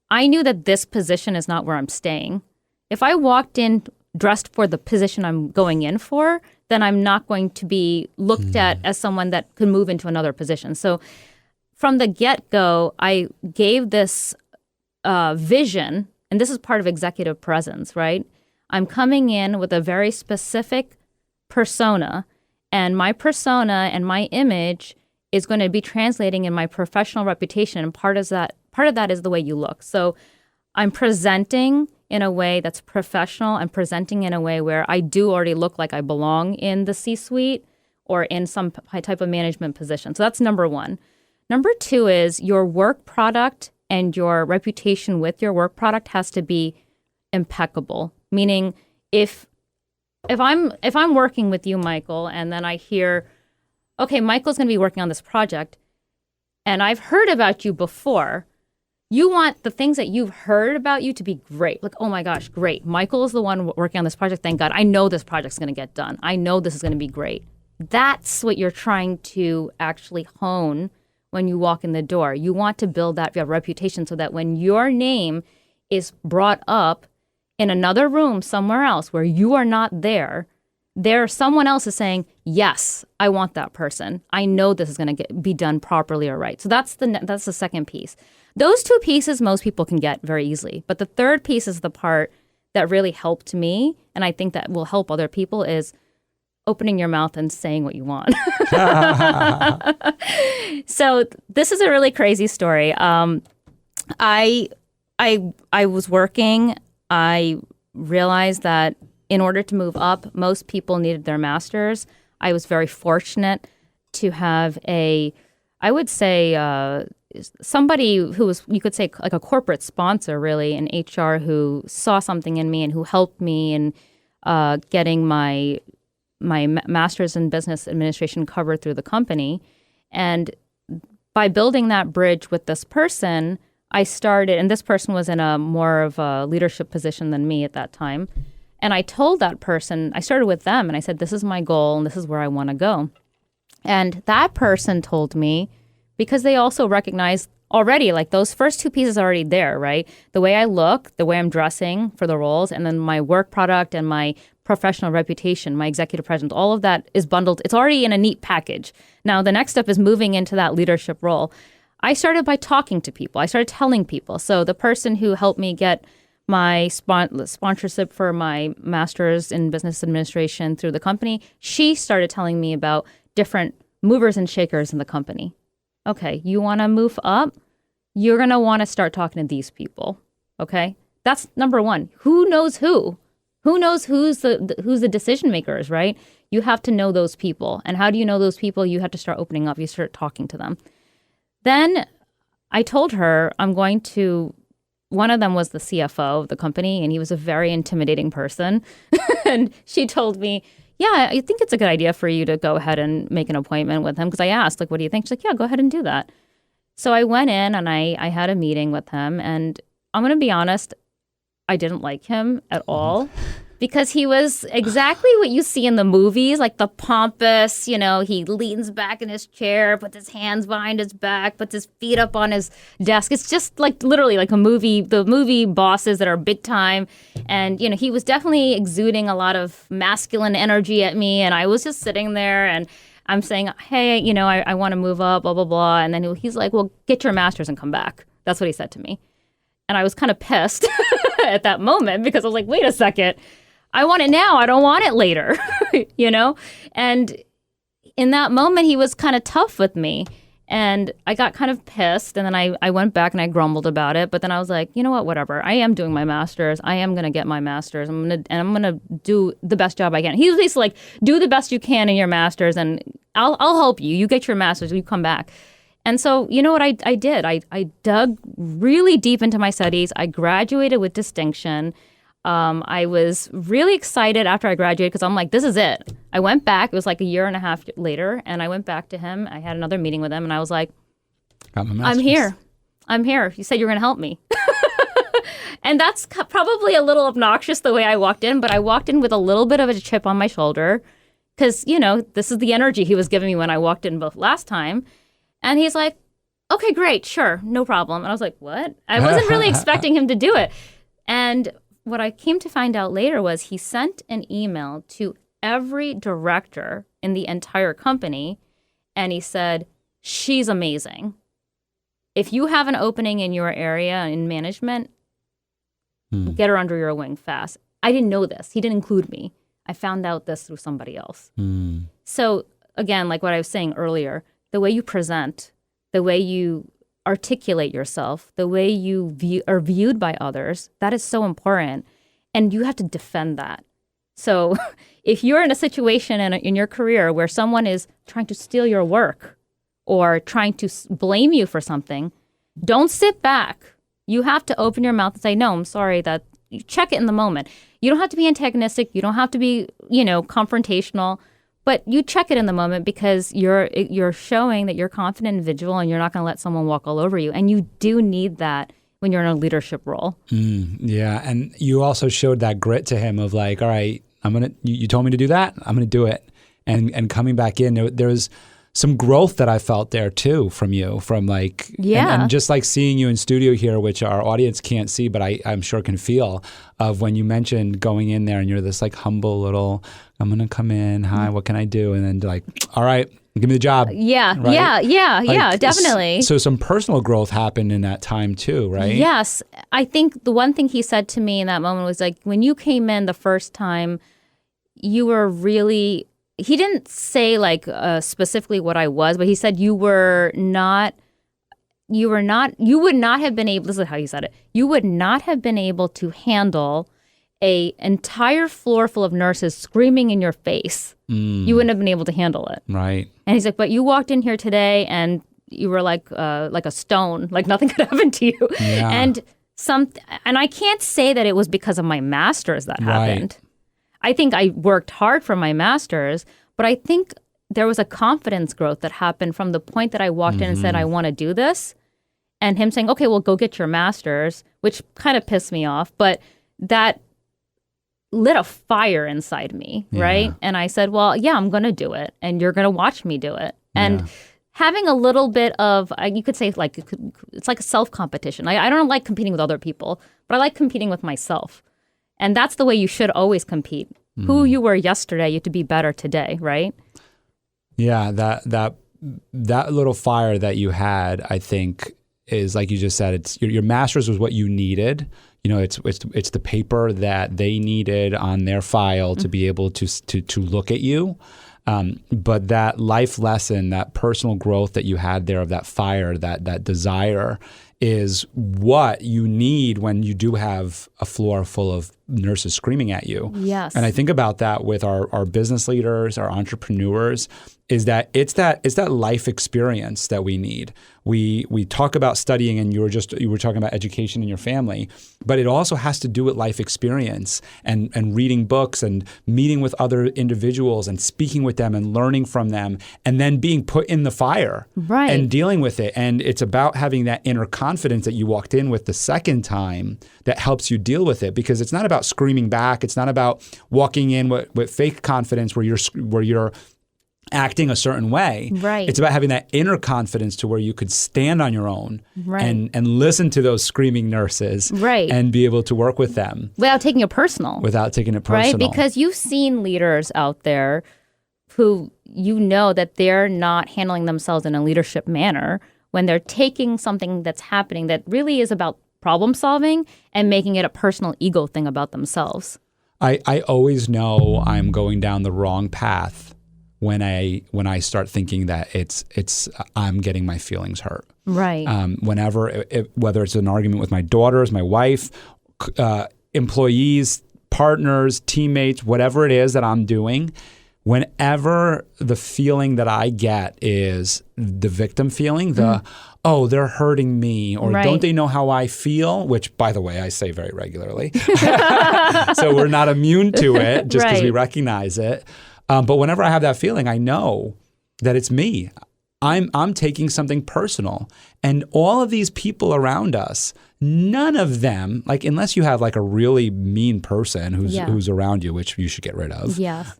I knew that this position is not where I'm staying. If I walked in dressed for the position I'm going in for, then I'm not going to be looked at as someone that could move into another position. So from the get-go, I gave this vision, and this is part of executive presence, right? I'm coming in with a very specific persona, and my persona and my image is going to be translating in my professional reputation, and part of that is the way you look. So I'm presenting in a way that's professional and presenting in a way where I do already look like I belong in the C-suite or in some type of management position. So that's number one. Number two is your work product and your reputation with your work product has to be impeccable. Meaning if I'm working with you, Michael, and then I hear, okay, Michael's going to be working on this project, and I've heard about you before, you want the things that you've heard about you to be great. Like, oh my gosh, great. Michael is the one working on this project. Thank God. I know this project's going to get done. I know this is going to be great. That's what you're trying to actually hone when you walk in the door. You want to build that reputation so that when your name is brought up in another room somewhere else where you are not there, someone else is saying, yes, I want that person. I know this is going to be done properly or right. So that's the second piece. Those two pieces most people can get very easily. But the third piece is the part that really helped me, and I think that will help other people, is opening your mouth and saying what you want. So this is a really crazy story. I was working. I realized that in order to move up, most people needed their master's. I was very fortunate to have I would say, somebody who was, you could say, like a corporate sponsor, really, in HR, who saw something in me and who helped me in getting my master's in business administration covered through the company. And by building that bridge with this person, I started, and this person was in a more of a leadership position than me at that time. And I told that person, I started with them, and I said, this is my goal, and this is where I want to go. And that person told me, because they also recognized already, like those first two pieces are already there, right? The way I look, the way I'm dressing for the roles, and then my work product and my professional reputation, my executive presence, all of that is bundled. It's already in a neat package. Now, the next step is moving into that leadership role. I started by talking to people. I started telling people. So the person who helped me get my sponsorship for my master's in business administration through the company, she started telling me about different movers and shakers in the company. Okay, you want to move up? You're going to want to start talking to these people. Okay, that's number one. Who knows who? Who knows who's the decision makers, right? You have to know those people. And how do you know those people? You have to start opening up. You start talking to them. Then I told her one of them was the CFO of the company, and he was a very intimidating person. And she told me, yeah, I think it's a good idea for you to go ahead and make an appointment with him. Because I asked, like, what do you think? She's like, yeah, go ahead and do that. So I went in and I had a meeting with him. And I'm going to be honest, I didn't like him at all. Because he was exactly what you see in the movies, like the pompous, he leans back in his chair, puts his hands behind his back, puts his feet up on his desk. It's just like literally like the movie bosses that are big time. And, he was definitely exuding a lot of masculine energy at me. And I was just sitting there and I'm saying, hey, I want to move up, blah, blah, blah. And then he's like, well, get your master's and come back. That's what he said to me. And I was kind of pissed at that moment because I was like, wait a second. I want it now. I don't want it later, And in that moment, he was kind of tough with me. And I got kind of pissed. And then I went back and I grumbled about it. But then I was like, you know what, whatever. I am doing my master's. I am going to get my master's. I'm going to do the best job I can. He was basically like, do the best you can in your master's and I'll help you. You get your master's. You come back. And so, you know what I did? I dug really deep into my studies. I graduated with distinction. I was really excited after I graduated because I'm like, this is it. I went back. It was like a year and a half later. And I went back to him. I had another meeting with him. And I was like, I'm here. You said you were going to help me. And that's probably a little obnoxious the way I walked in. But I walked in with a little bit of a chip on my shoulder because, this is the energy he was giving me when I walked in both last time. And he's like, okay, great. Sure. No problem. And I was like, what? I wasn't really expecting him to do it. And what I came to find out later was he sent an email to every director in the entire company, and he said, she's amazing. If you have an opening in your area in management, get her under your wing fast. I didn't know this. He didn't include me. I found out this through somebody else. So again, like what I was saying earlier, the way you present, the way you articulate yourself, the way you are viewed by others, that is so important. And you have to defend that. So if you're in a situation in your career where someone is trying to steal your work or trying to blame you for something, don't sit back. You have to open your mouth and say, no, I'm sorry, that you check it in the moment. You don't have to be antagonistic. You don't have to be, confrontational, but you check it in the moment because you're showing that you're a confident individual and you're not going to let someone walk all over you. And you do need that when you're in a leadership role. Yeah. And you also showed that grit to him of like, all right, you told me to do that. I'm going to do it. And coming back in, there was some growth that I felt there too from you, from like, and just like seeing you in studio here, which our audience can't see, but I'm sure can feel, of when you mentioned going in there and you're this like humble little, I'm going to come in, hi, what can I do? And then like, all right, give me the job. Yeah, right? yeah, definitely. So some personal growth happened in that time too, right? Yes. I think the one thing he said to me in that moment was like, when you came in the first time, you were really... He didn't say like specifically what I was, but he said you would not have been able, this is how he said it, you would not have been able to handle a entire floor full of nurses screaming in your face. You wouldn't have been able to handle it. Right. And he's like, but you walked in here today and you were like a stone, like nothing could happen to you. Yeah. And I can't say that it was because of my master's that happened. I think I worked hard for my master's, but I think there was a confidence growth that happened from the point that I walked in and said, I want to do this. And him saying, okay, well, go get your master's, which kind of pissed me off. But that lit a fire inside me, right? And I said, well, yeah, I'm going to do it. And you're going to watch me do it. And having a little bit of, you could say like, it's like a self-competition. I don't like competing with other people, but I like competing with myself. And that's the way you should always compete. Who you were yesterday, you have to be better today, right? Yeah, that little fire that you had, I think, is like you just said. It's your master's was what you needed. It's the paper that they needed on their file to be able to look at you. But that life lesson, that personal growth that you had there of that fire, that desire, is what you need when you do have a floor full of nurses screaming at you. Yes. And I think about that with our business leaders, our entrepreneurs, is that it's that life experience that we need. We talk about studying, and you were talking about education in your family, but it also has to do with life experience and reading books and meeting with other individuals and speaking with them and learning from them and then being put in the fire and dealing with it. And it's about having that inner confidence that you walked in with the second time that helps you deal with it, because it's not about screaming back. It's not about walking in with fake confidence where you're acting a certain way. Right. It's about having that inner confidence to where you could stand on your own and listen to those screaming nurses and be able to work with them. Without taking it personal. Right? Because you've seen leaders out there who that they're not handling themselves in a leadership manner when they're taking something that's happening that really is about problem solving and making it a personal ego thing about themselves. I always know I'm going down the wrong path when I start thinking that it's I'm getting my feelings hurt. Right. Whether it's an argument with my daughters, my wife, employees, partners, teammates, whatever it is that I'm doing, whenever the feeling that I get is the victim feeling, they're hurting me, or don't they know how I feel? Which, by the way, I say very regularly. So we're not immune to it just because we recognize it. But whenever I have that feeling, I know that it's me. I'm taking something personal. And all of these people around us, none of them, like unless you have like a really mean person who's around you, which you should get rid of. Yes.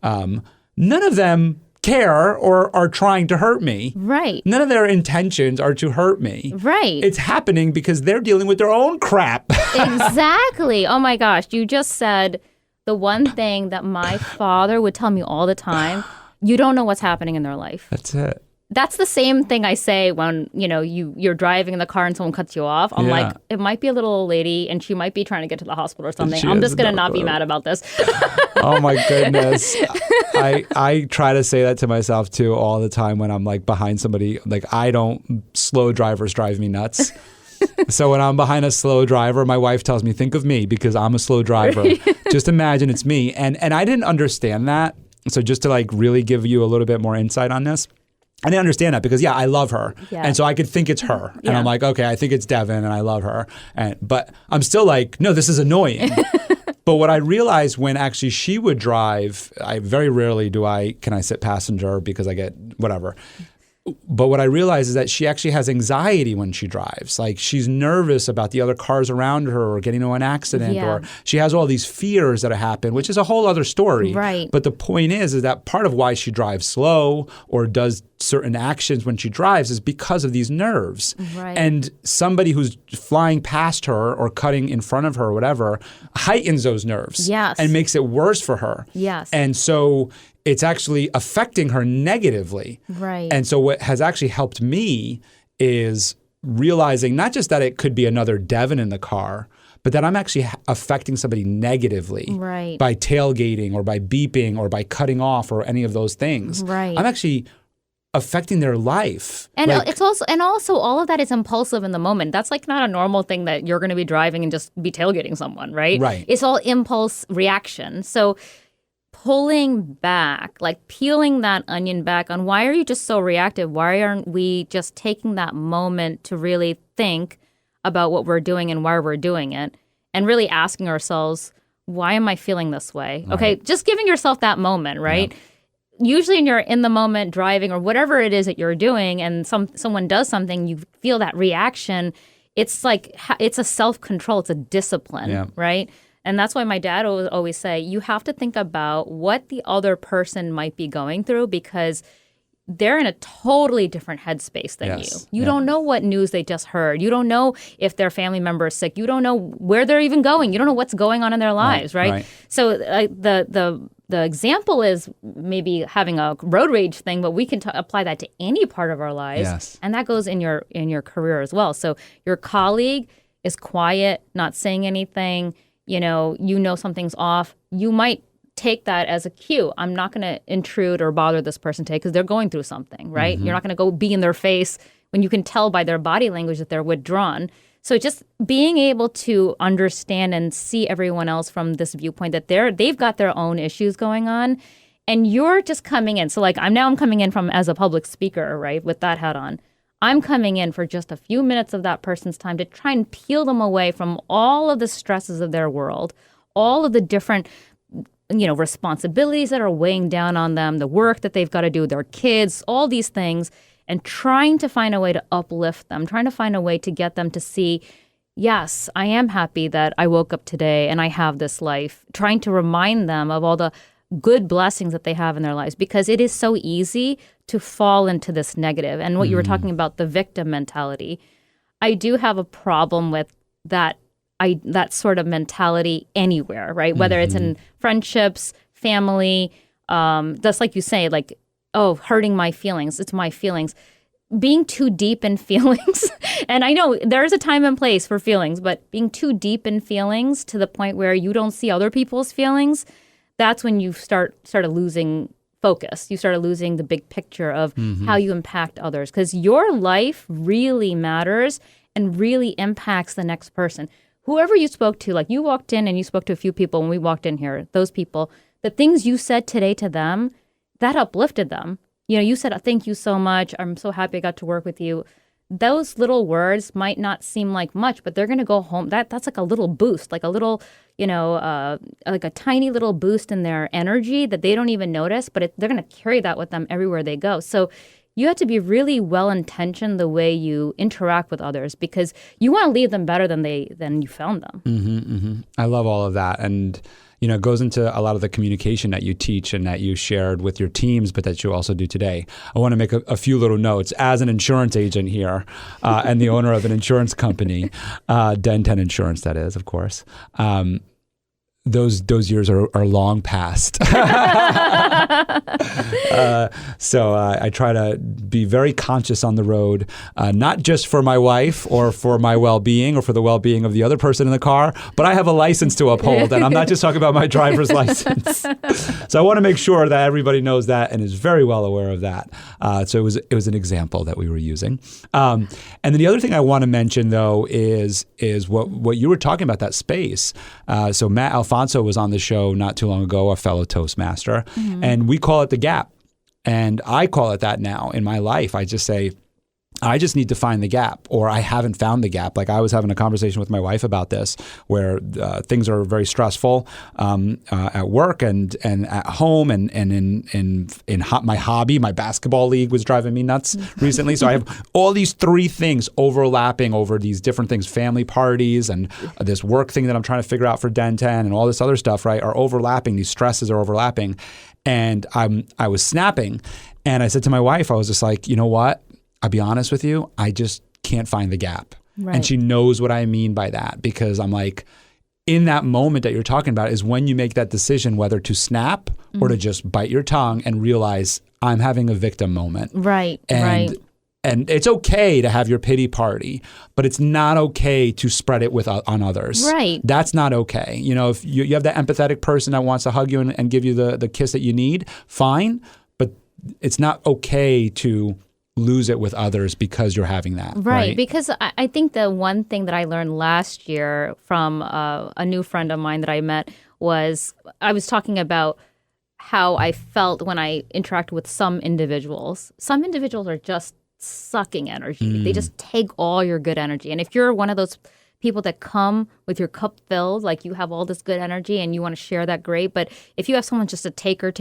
None of them care or are trying to hurt me. Right. None of their intentions are to hurt me. Right. It's happening because they're dealing with their own crap. Exactly. Oh my gosh. You just said the one thing that my father would tell me all the time. You don't know what's happening in their life. That's it. that's the same thing I say when, you're driving in the car and someone cuts you off. I'm like, it might be a little old lady and she might be trying to get to the hospital or something. I'm just going to not be mad about this. Oh my goodness. I try to say that to myself too all the time when I'm like behind somebody. Like slow drivers drive me nuts. So when I'm behind a slow driver, my wife tells me, think of me because I'm a slow driver. Just imagine it's me. And I didn't understand that. So just to like really give you a little bit more insight on this. I didn't understand that because, I love her. Yeah. And so I could think it's her. And I'm like, okay, I think it's Devin and I love her. But I'm still like, no, this is annoying. But what I realized when actually she would drive, I very rarely can I sit passenger because I get whatever. But what I realized is that she actually has anxiety when she drives. Like she's nervous about the other cars around her or getting into an accident, or she has all these fears that happen, which is a whole other story. Right. But the point is that part of why she drives slow or does certain actions when she drives is because of these nerves. Right. And somebody who's flying past her or cutting in front of her or whatever heightens those nerves. Yes. And makes it worse for her. Yes. And so it's actually affecting her negatively. Right. And so what has actually helped me is realizing not just that it could be another Devin in the car, but that I'm actually affecting somebody negatively by tailgating or by beeping or by cutting off or any of those things. Right. I'm actually affecting their life. And it's also all of that is impulsive in the moment. That's like not a normal thing that you're going to be driving and just be tailgating someone, right? Right. It's all impulse reaction. So pulling back, like peeling that onion back on why are you just so reactive? Why aren't we just taking that moment to really think about what we're doing and why we're doing it and really asking ourselves, why am I feeling this way? Right. Okay, just giving yourself that moment, right? Yeah. Usually when you're in the moment driving or whatever it is that you're doing and someone does something, you feel that reaction. It's like it's a self-control. It's a discipline, right? And that's why my dad would always say, you have to think about what the other person might be going through because they're in a totally different headspace than you. You don't know what news they just heard. You don't know if their family member is sick. You don't know where they're even going. You don't know what's going on in their lives, right? So the example is maybe having a road rage thing, but we can apply that to any part of our lives. And that goes in your career as well. So your colleague is quiet, not saying anything. You know something's off, you might take that as a cue. I'm not going to intrude or bother this person today because they're going through something, right? You're not going to go be in their face when you can tell by their body language that they're withdrawn. So just being able to understand and see everyone else from this viewpoint that they've got their own issues going on and you're just coming in. So like I'm coming in from as a public speaker, right, with that hat on. I'm coming in for just a few minutes of that person's time to try and peel them away from all of the stresses of their world, all of the different, responsibilities that are weighing down on them, the work that they've got to do with their kids, all these things, and trying to find a way to uplift them, trying to find a way to get them to see, yes, I am happy that I woke up today and I have this life, trying to remind them of all the good blessings that they have in their lives because it is so easy to fall into this negative. And what you were talking about, the victim mentality, I do have a problem with that sort of mentality anywhere, right? Whether it's in friendships, family, just like you say, like, oh, hurting my feelings. It's my feelings. Being too deep in feelings. And I know there's a time and place for feelings, but being too deep in feelings to the point where you don't see other people's feelings, that's when you started losing focus. You started losing the big picture of how you impact others because your life really matters and really impacts the next person. Whoever you spoke to, like you walked in and you spoke to a few people when we walked in here, those people, the things you said today to them, that uplifted them. You said, thank you so much. I'm so happy I got to work with you. Those little words might not seem like much, but they're going to go home. That's like a little boost, like a little, like a tiny little boost in their energy that they don't even notice, but they're going to carry that with them everywhere they go. So you have to be really well-intentioned the way you interact with others because you want to leave them better than you found them. I love all of that. And it goes into a lot of the communication that you teach and that you shared with your teams, but that you also do today. I want to make a few little notes. As an insurance agent here and the owner of an insurance company, Den 10 Insurance, that is, of course, those years are long past. So I try to be very conscious on the road, not just for my wife or for my well-being or for the well-being of the other person in the car, but I have a license to uphold, and I'm not just talking about my driver's license. So I want to make sure that everybody knows that and is very well aware of that. So it was an example that we were using. And then the other thing I want to mention, though, is what you were talking about, that space. So Matt Alfonso was on the show not too long ago, a fellow Toastmaster, and we call it the gap. And I call it that now in my life. I just say, I just need to find the gap, or I haven't found the gap. Like I was having a conversation with my wife about this, where things are very stressful at work and at home, and in my hobby. My basketball league was driving me nuts recently. So I have all these three things overlapping over these different things: family parties and this work thing that I'm trying to figure out for Den 10 and all this other stuff, right, are overlapping. These stresses are overlapping. And I was snapping, and I said to my wife, I was just like, you know what? I'll be honest with you, I just can't find the gap. Right. And she knows what I mean by that, because I'm like, in that moment that you're talking about is when you make that decision whether to snap or to just bite your tongue and realize I'm having a victim moment. Right, And it's okay to have your pity party, but it's not okay to spread it on others. Right. That's not okay. You know, if you have that empathetic person that wants to hug you and give you the kiss that you need, fine. But it's not okay to lose it with others because you're having that. Right. Because I think the one thing that I learned last year from a new friend of mine that I met was I was talking about how I felt when I interact with some individuals. Some individuals are just sucking energy. They just take all your good energy. And if you're one of those people that come with your cup filled, like you have all this good energy and you want to share that, great. But if you have someone just a taker,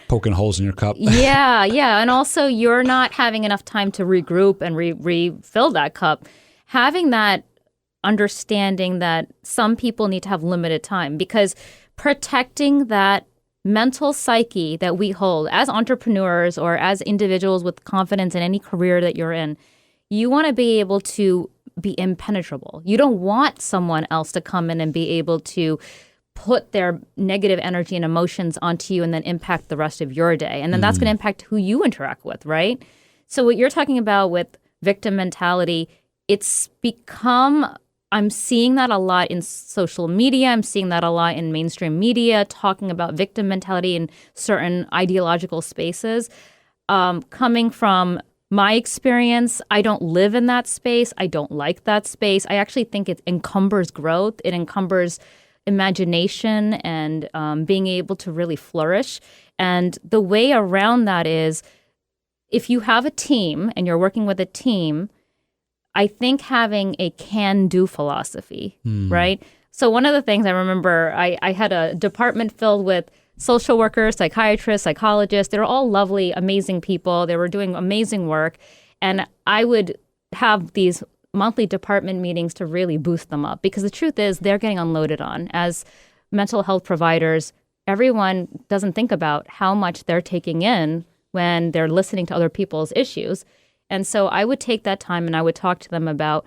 poking holes in your cup. yeah. And also you're not having enough time to regroup and refill that cup. Having that understanding that some people need to have limited time, because protecting that mental psyche that we hold as entrepreneurs or as individuals with confidence in any career that you're in, you want to be able to be impenetrable. You don't want someone else to come in and be able to put their negative energy and emotions onto you and then impact the rest of your day. And then that's going to impact who you interact with, right? So what you're talking about with victim mentality, it's become, I'm seeing that a lot in social media. I'm seeing that a lot in mainstream media, talking about victim mentality in certain ideological spaces. Coming from my experience, I don't live in that space. I don't like that space. I actually think it encumbers growth. It encumbers imagination and being able to really flourish. And the way around that is, if you have a team and you're working with a team, I think having a can-do philosophy, right? So one of the things I remember, I had a department filled with social workers, psychiatrists, psychologists. They were all lovely, amazing people. They were doing amazing work. And I would have these monthly department meetings to really boost them up, because the truth is they're getting unloaded on. As mental health providers, everyone doesn't think about how much they're taking in when they're listening to other people's issues. And so I would take that time and I would talk to them about,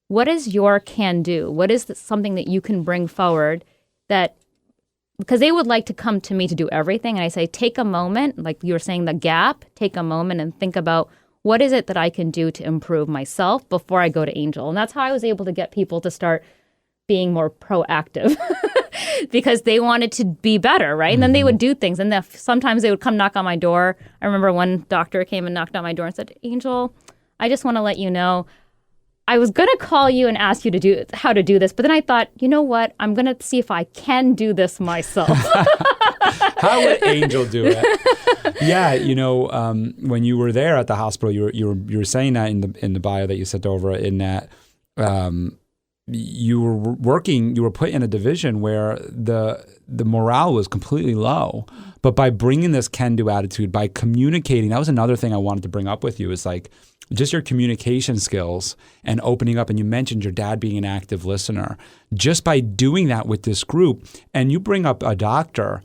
what is your can do? What is something that you can bring forward that, because they would like to come to me to do everything. And I say, take a moment, like you were saying, the gap, take a moment and think about, what is it that I can do to improve myself before I go to Angel? And that's how I was able to get people to start being more proactive because they wanted to be better, right? And then they would do things. And sometimes they would come knock on my door. I remember one doctor came and knocked on my door and said, Angel, I just want to let you know, I was going to call you and ask you to do how to do this. But then I thought, you know what? I'm going to see if I can do this myself. How would Angel do it? Yeah, you know, when you were there at the hospital, you were saying that in the bio that you sent over, in that you were put in a division where the morale was completely low. But by bringing this can-do attitude, by communicating, that was another thing I wanted to bring up with you, is like just your communication skills and opening up. And you mentioned your dad being an active listener. Just by doing that with this group, and you bring up a doctor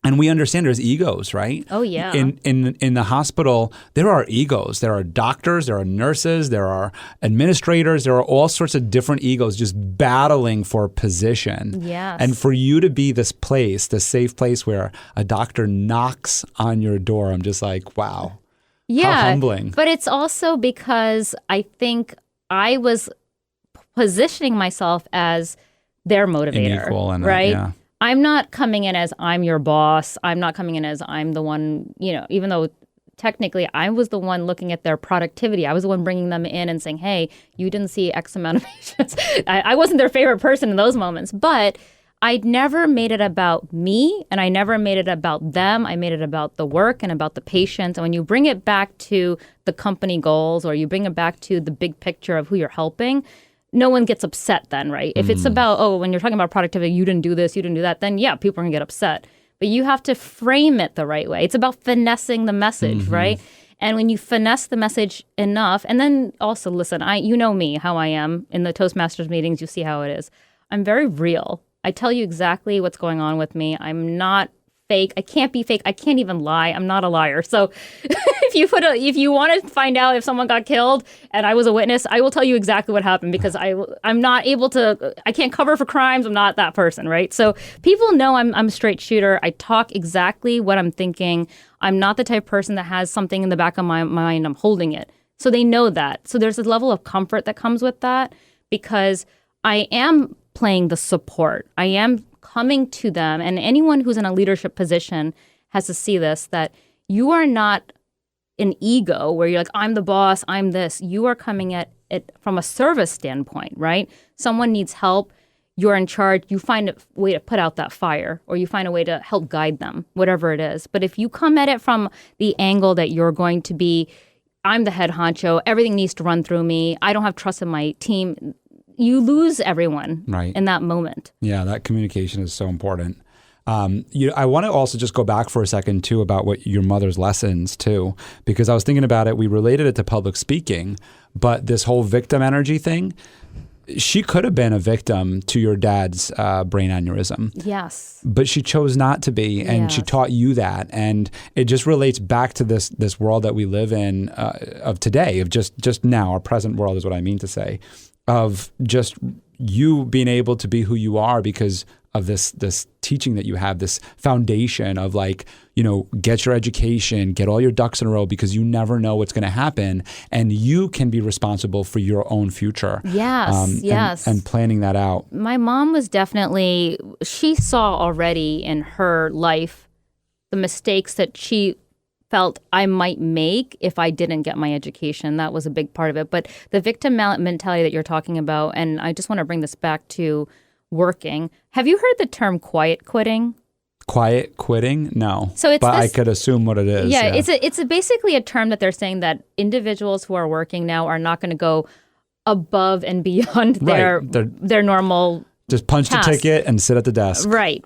And we understand there's egos, right? Oh, yeah. In the hospital, there are egos. There are doctors, there are nurses, there are administrators, there are all sorts of different egos just battling for position. Yes. And for you to be this place, this safe place where a doctor knocks on your door, I'm just like, wow. Yeah. How humbling. But it's also because I think I was positioning myself as their motivator. An equal and right? Yeah. I'm not coming in as I'm your boss. I'm not coming in as I'm the one, even though technically I was the one looking at their productivity. I was the one bringing them in and saying, hey, you didn't see X amount of patients. I wasn't their favorite person in those moments, but I never made it about me and I never made it about them. I made it about the work and about the patients. And when you bring it back to the company goals or you bring it back to the big picture of who you're helping, no one gets upset then, right? If it's about, when you're talking about productivity, you didn't do this, you didn't do that, then yeah, people are going to get upset. But you have to frame it the right way. It's about finessing the message, right? And when you finesse the message enough, and then also, listen, you know me, how I am. In the Toastmasters meetings, you see how it is. I'm very real. I tell you exactly what's going on with me. I'm not fake. I can't be fake. I can't even lie. I'm not a liar. So if you want to find out if someone got killed and I was a witness, I will tell you exactly what happened because I'm not able to, I can't cover for crimes. I'm not that person, right? So people know I'm a straight shooter. I talk exactly what I'm thinking. I'm not the type of person that has something in the back of my mind. I'm holding it. So they know that. So there's a level of comfort that comes with that because I am playing the support. I am coming to them, and anyone who's in a leadership position has to see this, that you are not an ego where you're like, I'm the boss, I'm this. You are coming at it from a service standpoint, right? Someone needs help, you're in charge, you find a way to put out that fire, or you find a way to help guide them, whatever it is. But if you come at it from the angle that you're going to be, I'm the head honcho, everything needs to run through me, I don't have trust in my team, you lose everyone in that moment. Yeah, that communication is so important. I want to also just go back for a second too about what your mother's lessons too, because I was thinking about it. We related it to public speaking, but this whole victim energy thing, she could have been a victim to your dad's brain aneurysm. Yes. But she chose not to be, and she taught you that. And it just relates back to this world that we live in of today, of just now, our present world is what I mean to say, of just you being able to be who you are because of this teaching that you have, this foundation of get your education, get all your ducks in a row because you never know what's going to happen, and you can be responsible for your own future. Yes, yes. And planning that out. My mom was definitely, she saw already in her life the mistakes that she felt I might make if I didn't get my education. That was a big part of it. But the victim mentality that you're talking about, and I just want to bring this back to working. Have you heard the term quiet quitting? Quiet quitting? No. So I could assume what it is. Yeah, it's basically a term that they're saying that individuals who are working now are not going to go above and beyond their normal just punch task. The ticket and sit at the desk. Right.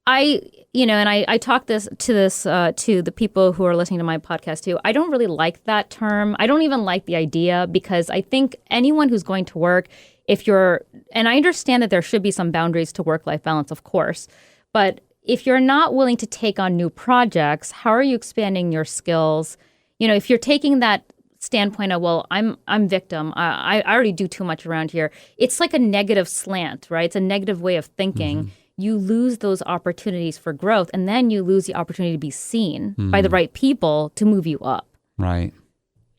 I talk to the people who are listening to my podcast too. I don't really like that term. I don't even like the idea because I think anyone who's going to work, and I understand that there should be some boundaries to work-life balance, of course, but if you're not willing to take on new projects, how are you expanding your skills? If you're taking that standpoint of, well, I'm victim, I already do too much around here, it's like a negative slant, right? It's a negative way of thinking. Mm-hmm. You lose those opportunities for growth, and then you lose the opportunity to be seen by the right people to move you up. Right.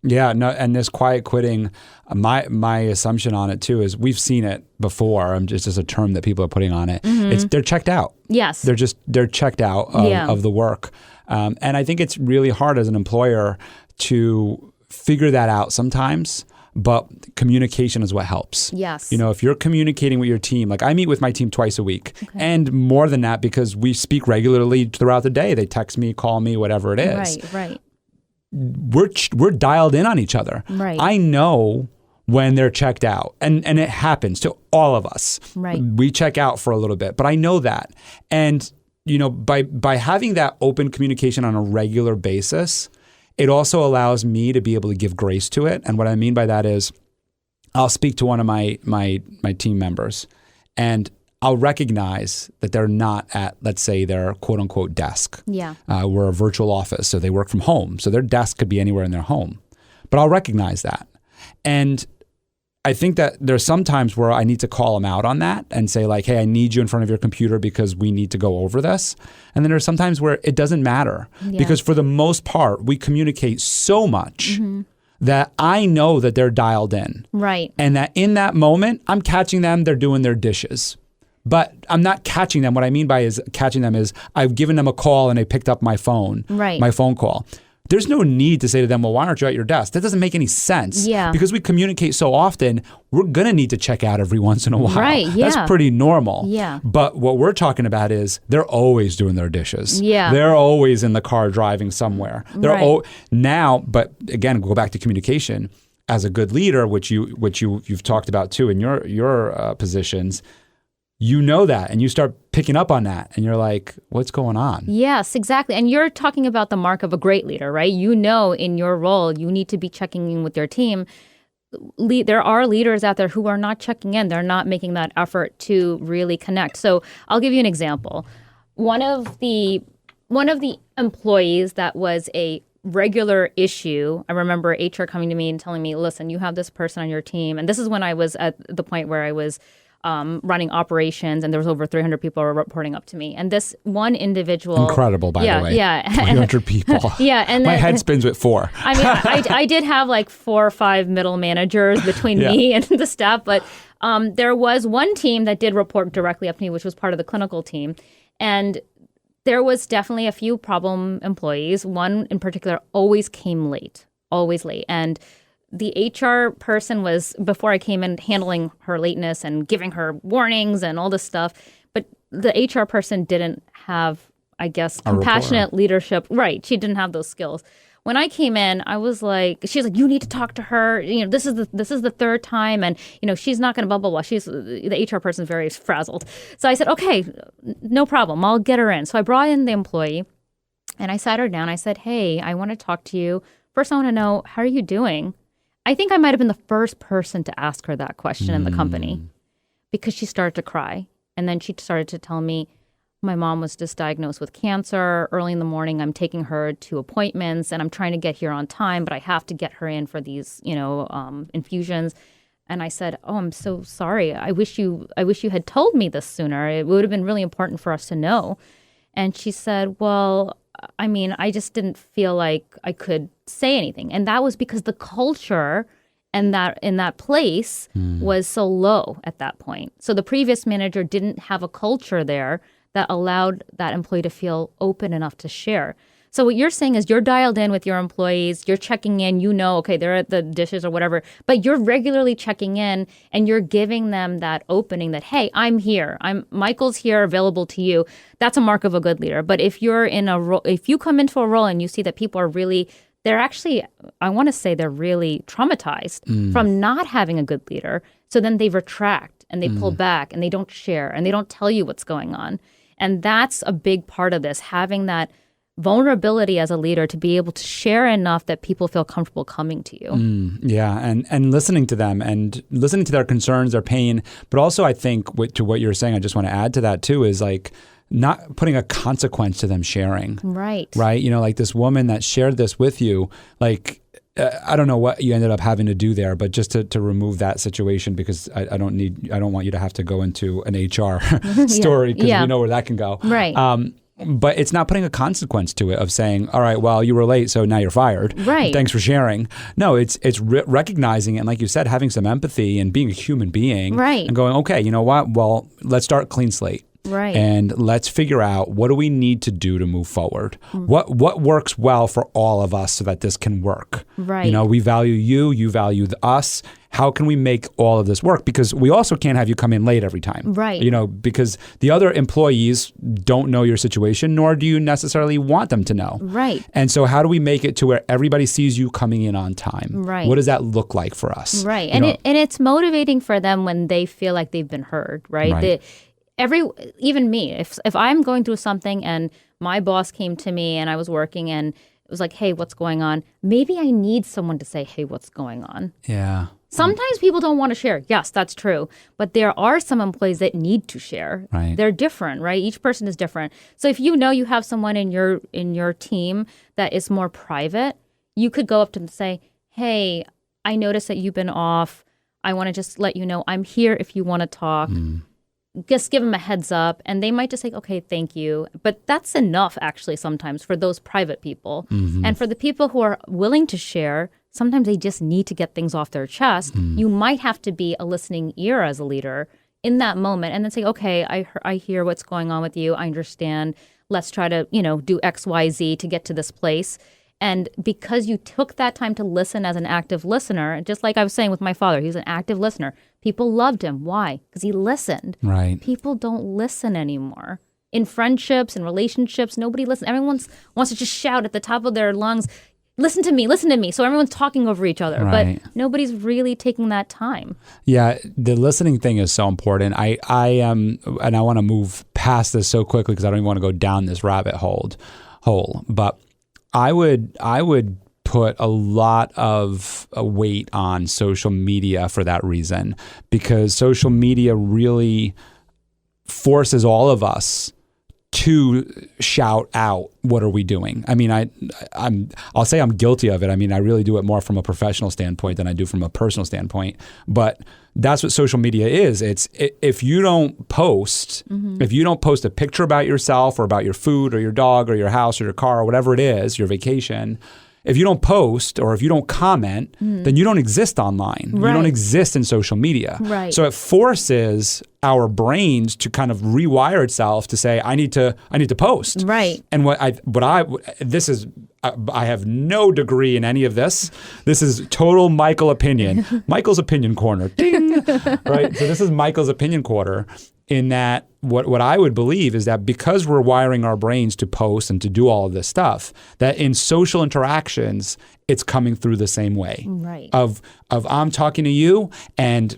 Yeah. No. And this quiet quitting, my assumption on it too is we've seen it before. It's just a term that people are putting on it. Mm-hmm. They're checked out. Yes. They're checked out of the work, and I think it's really hard as an employer to figure that out sometimes. But communication is what helps. Yes. If you're communicating with your team, like I meet with my team twice a week, and more than that because we speak regularly throughout the day. They text me, call me, whatever it is. Right. We're dialed in on each other. Right. I know when they're checked out, and it happens to all of us. Right. We check out for a little bit, but I know that, and by having that open communication on a regular basis, it also allows me to be able to give grace to it. And what I mean by that is I'll speak to one of my team members and I'll recognize that they're not at, let's say, their quote unquote desk. Yeah. We're a virtual office, so they work from home. So their desk could be anywhere in their home. But I'll recognize that. And I think that there's some times where I need to call them out on that and say like, hey, I need you in front of your computer because we need to go over this. And then there's sometimes where it doesn't matter because for the most part, we communicate so much that I know that they're dialed in. Right. And that in that moment, I'm catching them, they're doing their dishes. But I'm not catching them. What I mean by is catching them is I've given them a call and they picked up my phone, my phone call. There's no need to say to them, well, why aren't you at your desk? That doesn't make any sense. Yeah. Because we communicate so often, we're going to need to check out every once in a while. Right, yeah. That's pretty normal. Yeah. But what we're talking about is they're always doing their dishes. Yeah. They're always in the car driving somewhere. They're now, but again, go back to communication. As a good leader, which you've talked about too in your positions, you know that and you start picking up on that and you're like, what's going on? Yes, exactly. And you're talking about the mark of a great leader, right? You know, in your role, you need to be checking in with your team. There are leaders out there who are not checking in. They're not making that effort to really connect. So I'll give you an example. One of the employees that was a regular issue, I remember HR coming to me and telling me, listen, you have this person on your team. And this is when I was at the point where I was running operations, and there was over 300 people reporting up to me. And this one individual, incredible, by the way, yeah, 300 people, yeah, and my then, head spins with 4. I mean, I did have like 4 or 5 middle managers between me and the staff, but there was one team that did report directly up to me, which was part of the clinical team, and there was definitely a few problem employees. One in particular always came late, and the HR person was, before I came in, handling her lateness and giving her warnings and all this stuff. But the HR person didn't have, I guess, compassionate leadership. Right. She didn't have those skills. When I came in, I was like, she's like, you need to talk to her. You know, this is the third time. And, you know, she's not going to blah, blah, blah. The HR person's very frazzled. So I said, okay, no problem. I'll get her in. So I brought in the employee and I sat her down. I said, hey, I want to talk to you. First, I want to know, how are you doing? I think I might have been the first person to ask her that question in the company because she started to cry. And then she started to tell me, my mom was just diagnosed with cancer. Early in the morning, I'm taking her to appointments and I'm trying to get here on time, but I have to get her in for these, infusions. And I said, oh, I'm so sorry. I wish you had told me this sooner. It would have been really important for us to know. And she said, well, I mean, I just didn't feel like I could say anything. And that was because the culture and that in that place was so low at that point. So the previous manager didn't have a culture there that allowed that employee to feel open enough to share. So what you're saying is you're dialed in with your employees, you're checking in, okay, they're at the dishes or whatever, but you're regularly checking in and you're giving them that opening that, hey, I'm here. Michael's here, available to you. That's a mark of a good leader. But if you're in a role, if you come into a role and you see that people are really, they're actually, I want to say they're really traumatized from not having a good leader. So then they retract and they pull back and they don't share and they don't tell you what's going on. And that's a big part of this, having that vulnerability as a leader to be able to share enough that people feel comfortable coming to you. Yeah, and listening to them and listening to their concerns, their pain. But also I think to what you're saying, I just want to add to that too, is like not putting a consequence to them sharing. Right. Right? You know, like this woman that shared this with you, like I don't know what you ended up having to do there, but just to remove that situation, because I don't want you to have to go into an HR story because we know where that can go. Right. But it's not putting a consequence to it of saying, all right, well, you were late, so now you're fired. Right. Thanks for sharing. No, it's recognizing it, and like you said, having some empathy and being a human being. Right. And going, okay, you know what? Well, let's start clean slate. Right. And let's figure out, what do we need to do to move forward? What works well for all of us so that this can work? Right. You know, we value you value us. How can we make all of this work? Because we also can't have you come in late every time. Right. You know, because the other employees don't know your situation, nor do you necessarily want them to know. Right. And so how do we make it to where everybody sees you coming in on time? Right. What does that look like for us? Right. And it's motivating for them when they feel like they've been heard, right? Right. Even me, if I'm going through something and my boss came to me and I was working and it was like, hey, what's going on? Maybe I need someone to say, hey, what's going on? Yeah. Sometimes people don't want to share. Yes, that's true. But there are some employees that need to share. Right. They're different, right? Each person is different. So if you know you have someone in your team that is more private, you could go up to them and say, hey, I noticed that you've been off. I want to just let you know I'm here if you want to talk. Just give them a heads up. And they might just say, okay, thank you. But that's enough, actually, sometimes for those private people. And for the people who are willing to share, sometimes they just need to get things off their chest. You might have to be a listening ear as a leader in that moment and then say, okay, I hear what's going on with you. I understand. Let's try to, do X, Y, Z to get to this place. And because you took that time to listen as an active listener, just like I was saying with my father, he's an active listener. People loved him. Why? Because he listened. Right. People don't listen anymore. In friendships and relationships, nobody listens. Everyone wants to just shout at the top of their lungs, listen to me, listen to me. So everyone's talking over each other, right. But nobody's really taking that time. Yeah, the listening thing is so important. I and I want to move past this so quickly because I don't even want to go down this rabbit hole. But I would put a lot of weight on social media for that reason, because social media really forces all of us to shout out, what are we doing? I mean, I'll say I'm guilty of it. I mean, I really do it more from a professional standpoint than I do from a personal standpoint. But that's what social media is. If you don't post, if you don't post a picture about yourself or about your food or your dog or your house or your car or whatever it is, your vacation, if you don't post or if you don't comment, then you don't exist online. Right. You don't exist in social media. Right. So it forces our brains to kind of rewire itself to say, I need to post. Right. And I have no degree in any of this. This is total Michael opinion. Michael's opinion corner. Ding. Right. So this is Michael's opinion corner. In that, what I would believe is that because we're wiring our brains to post and to do all of this stuff, that in social interactions, it's coming through the same way. Right. Of I'm talking to you and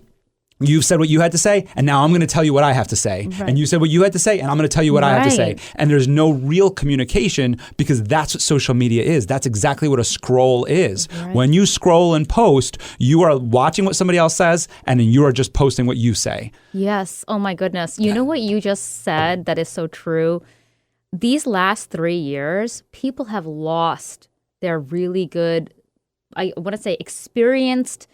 you've said what you had to say, and now I'm going to tell you what I have to say. Right. And you said what you had to say, and I'm going to tell you what I have to say. And there's no real communication because that's what social media is. That's exactly what a scroll is. Right. When you scroll and post, you are watching what somebody else says, and then you are just posting what you say. Yes. Oh, my goodness. You know what you just said that is so true? These last 3 years, people have lost their really good, I want to say, experienced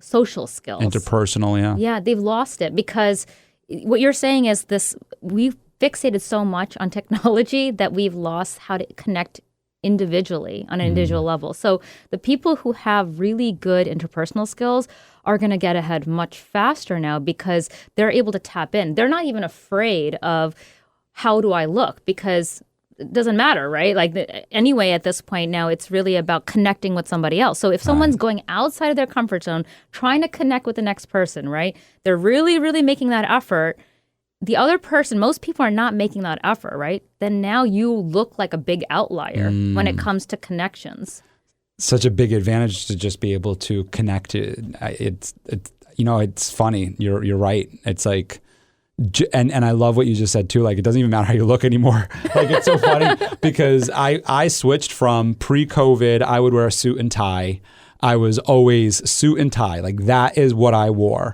social skills. Interpersonal, yeah. Yeah, they've lost it because what you're saying is this, we've fixated so much on technology that we've lost how to connect individually on an individual level. So the people who have really good interpersonal skills are going to get ahead much faster now because they're able to tap in. They're not even afraid of how do I look because it doesn't matter, right? Like anyway, at this point now, it's really about connecting with somebody else. So if someone's going outside of their comfort zone, trying to connect with the next person, right? They're really, really making that effort. The other person, most people are not making that effort, right? Then now you look like a big outlier when it comes to connections. Such a big advantage to just be able to connect. It's funny. You're right. It's like, and I love what you just said too. Like, it doesn't even matter how you look anymore. Like, it's so funny because I switched from pre-COVID, I would wear a suit and tie. I was always suit and tie. Like, that is what I wore.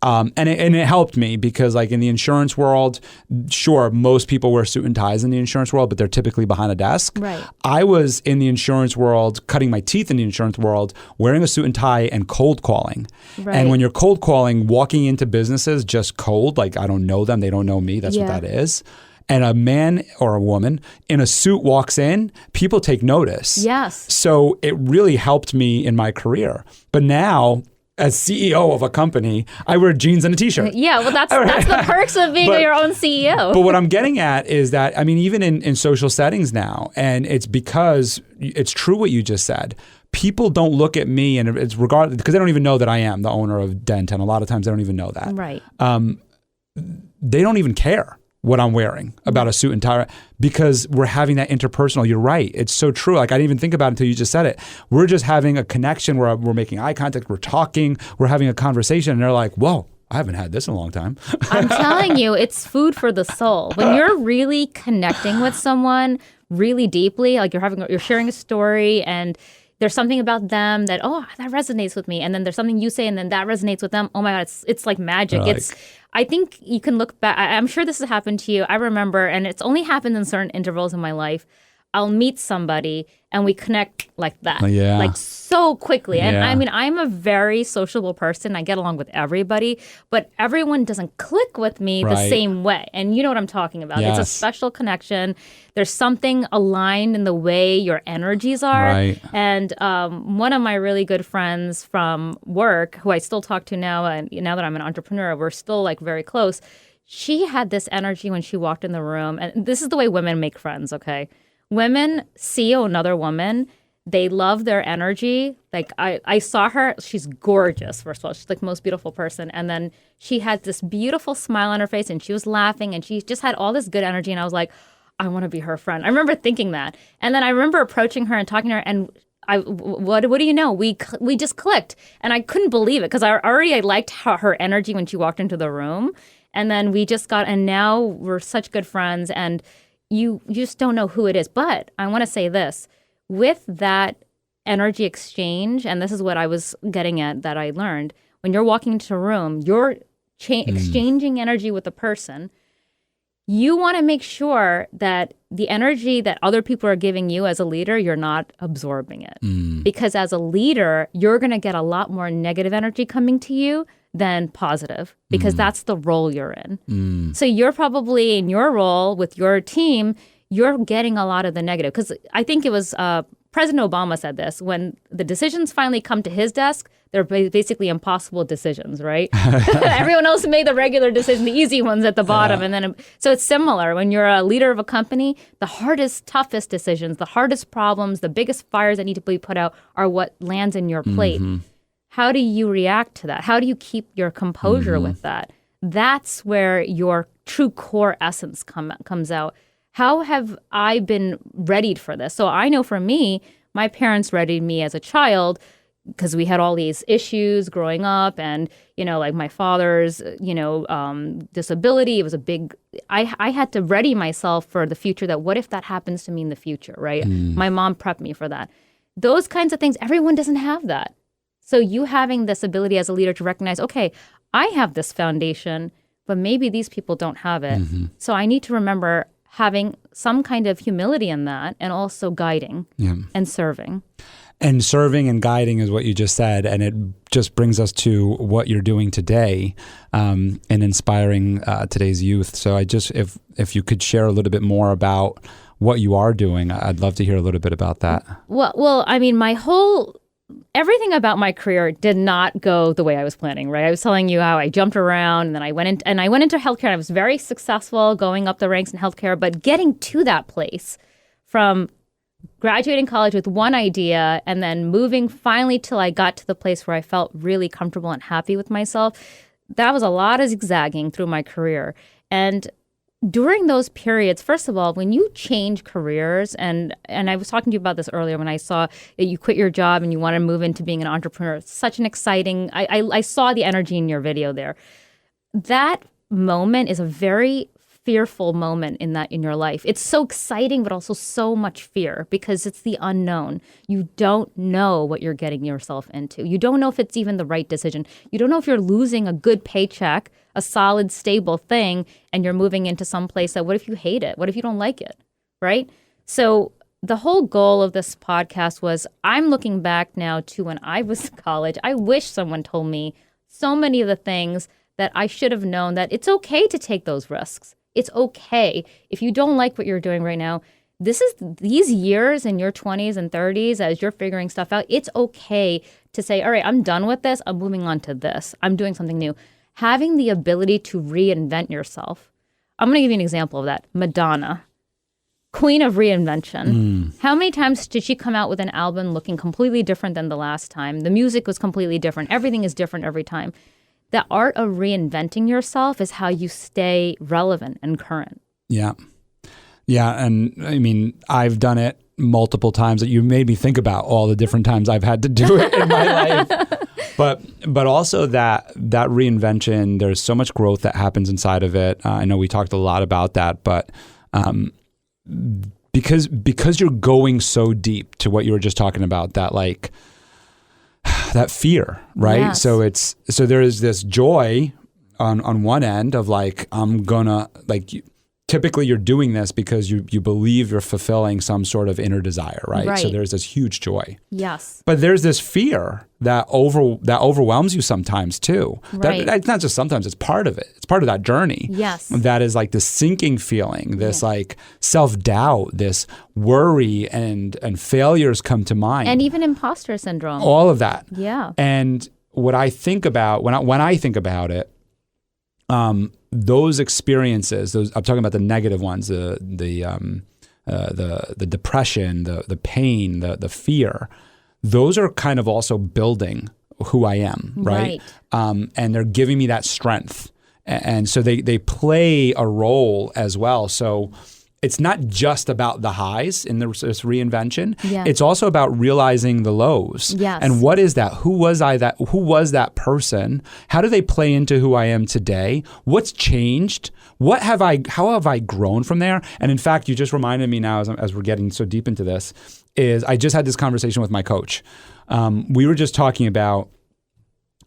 And it helped me because, like, in the insurance world, sure, most people wear suit and ties in the insurance world, but they're typically behind a desk. Right. I was in the insurance world, cutting my teeth in the insurance world, wearing a suit and tie and cold calling. Right. And when you're cold calling, walking into businesses just cold, like, I don't know them, they don't know me, that's what that is. And a man or a woman in a suit walks in, people take notice. Yes. So it really helped me in my career. But now, as CEO of a company, I wear jeans and a t-shirt. Yeah, well, that's the perks of being your own CEO. But what I'm getting at is that, I mean, even in social settings now, and it's because it's true what you just said, people don't look at me, and it's regardless, because they don't even know that I am the owner of Dent, and a lot of times they don't even know that. Right. They don't even care what I'm wearing about a suit and tie because we're having that interpersonal. You're right. It's so true. Like, I didn't even think about it until you just said it. We're just having a connection where we're making eye contact. We're talking. We're having a conversation. And they're like, whoa, I haven't had this in a long time. I'm telling you, it's food for the soul. When you're really connecting with someone really deeply, like you're sharing a story and there's something about them that, oh, that resonates with me. And then there's something you say and then that resonates with them. Oh my God, it's like magic. I think you can look back. I'm sure this has happened to you. I remember, and it's only happened in certain intervals in my life. I'll meet somebody and we connect like that, like so quickly. And I mean, I'm a very sociable person. I get along with everybody, but everyone doesn't click with me the same way. And you know what I'm talking about. It's a special connection. There's something aligned in the way your energies are. And one of my really good friends from work, who I still talk to now, and now that I'm an entrepreneur, we're still like very close. She had this energy when she walked in the room. And this is the way women make friends, okay? Women see another woman, they love their energy. Like I saw her, she's gorgeous, first of all. She's like the most beautiful person. And then she had this beautiful smile on her face and she was laughing and she just had all this good energy. And I was like, I want to be her friend. I remember thinking that. And then I remember approaching her and talking to her and what do you know? We just clicked. And I couldn't believe it because I liked her energy when she walked into the room. And then we just and now we're such good friends and you just don't know who it is. But I want to say this, with that energy exchange, and this is what I was getting at that I learned, when you're walking into a room, you're exchanging energy with a person. You want to make sure that the energy that other people are giving you as a leader, you're not absorbing it. Because as a leader, you're going to get a lot more negative energy coming to you than positive, because that's the role you're in. So you're probably in your role with your team, you're getting a lot of the negative. Because I think it was President Obama said this, when the decisions finally come to his desk, they're basically impossible decisions, right? Everyone else made the regular decision, the easy ones at the bottom. And then, so it's similar. When you're a leader of a company, the hardest, toughest decisions, the hardest problems, the biggest fires that need to be put out are what lands in your plate. How do you react to that? How do you keep your composure with that? That's where your true core essence comes out. How have I been readied for this? So I know for me, my parents readied me as a child because we had all these issues growing up and, you know, like my father's, disability. It was a big, I had to ready myself for the future, that what if that happens to me in the future, right? My mom prepped me for that. Those kinds of things, everyone doesn't have that. So you having this ability as a leader to recognize, okay, I have this foundation, but maybe these people don't have it. So I need to remember having some kind of humility in that, and also guiding and serving. And serving and guiding is what you just said. And it just brings us to what you're doing today and inspiring today's youth. So if you could share a little bit more about what you are doing, I'd love to hear a little bit about that. Well, I mean, everything about my career did not go the way I was planning, right? I was telling you how I jumped around and then I went into healthcare. And I was very successful going up the ranks in healthcare, but getting to that place from graduating college with one idea and then moving finally till I got to the place where I felt really comfortable and happy with myself, that was a lot of zigzagging through my career. And during those periods, first of all, when you change careers, and I was talking to you about this earlier when I saw that you quit your job and you want to move into being an entrepreneur, it's such an exciting, I saw the energy in your video there. That moment is a very fearful moment in your life. It's so exciting, but also so much fear because it's the unknown. You don't know what you're getting yourself into. You don't know if it's even the right decision. You don't know if you're losing a good paycheck, a solid, stable thing, and you're moving into some place that, what if you hate it? What if you don't like it? Right? So the whole goal of this podcast was, I'm looking back now to when I was in college. I wish someone told me so many of the things that I should have known, that it's okay to take those risks. It's okay. If you don't like what you're doing right now, these years in your 20s and 30s as you're figuring stuff out, it's okay to say, all right, I'm done with this. I'm moving on to this. I'm doing something new. Having the ability to reinvent yourself. I'm going to give you an example of that. Madonna, queen of reinvention. How many times did she come out with an album looking completely different than the last time? The music was completely different. Everything is different every time. The art of reinventing yourself is how you stay relevant and current. Yeah. And I mean, I've done it multiple times. That you made me think about all the different times I've had to do it in my life. But also that reinvention, there's so much growth that happens inside of it. I know we talked a lot about that, but because you're going so deep to what you were just talking about, that like that fear, right? Yes. So there is this joy on one end of like, I'm gonna like, typically you're doing this because you believe you're fulfilling some sort of inner desire, right? So there's this huge joy. Yes. But there's this fear that overwhelms you sometimes too. Right. It's not just sometimes, it's part of it. It's part of that journey. Yes. That is like this sinking feeling, this like self-doubt, this worry and failures come to mind. And even imposter syndrome. All of that. Yeah. And what I think about, when I think about it, those experiences, I'm talking about the negative ones, the depression, the pain, the fear, those are kind of also building who I am, right? And they're giving me that strength. And so they play a role as well. So it's not just about the highs in this reinvention. Yeah. It's also about realizing the lows. Yes. And what is that? Who was that person? How do they play into who I am today? What's changed? How have I grown from there? And in fact, you just reminded me now as we're getting so deep into this, is I just had this conversation with my coach. We were just talking about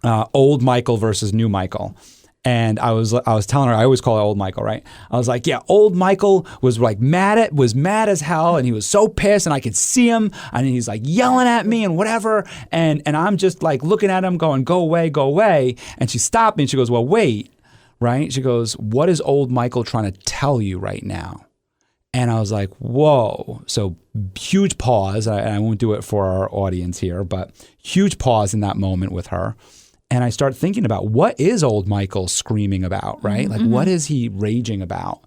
old Michael versus new Michael. And I was telling her, I always call it old Michael, right? I was like, yeah, old Michael was like mad as hell, and he was so pissed, and I could see him, and he's like yelling at me and whatever, and I'm just like looking at him going, go away. And she stopped me and she goes, well, wait, right? She goes, what is old Michael trying to tell you right now? And I was like, whoa. So huge pause. I won't do it for our audience here, but huge pause in that moment with her. And I start thinking about, what is old Michael screaming about, right? Like, what is he raging about?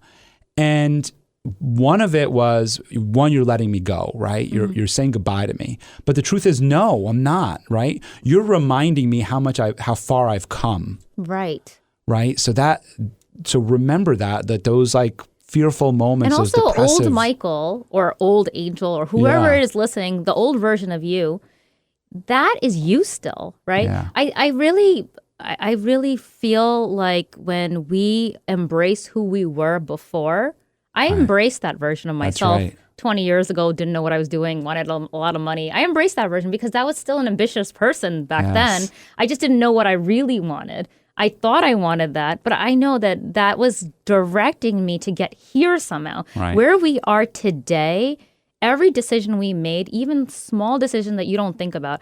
And one of it was, you're letting me go, right? You're saying goodbye to me. But the truth is, no, I'm not, right? You're reminding me how far I've come. Right. Right? So remember that those like fearful moments. And also those depressive, old Michael or old Angel or whoever is listening, the old version of you, that is you still, right? Yeah. I really feel like when we embrace who we were before, I embraced that version of myself. That's right. 20 years ago, didn't know what I was doing, wanted a lot of money. I embraced that version because that was still an ambitious person back then. I just didn't know what I really wanted. I thought I wanted that, but I know that was directing me to get here somehow. Right. Where we are today, every decision we made, even small decision that you don't think about,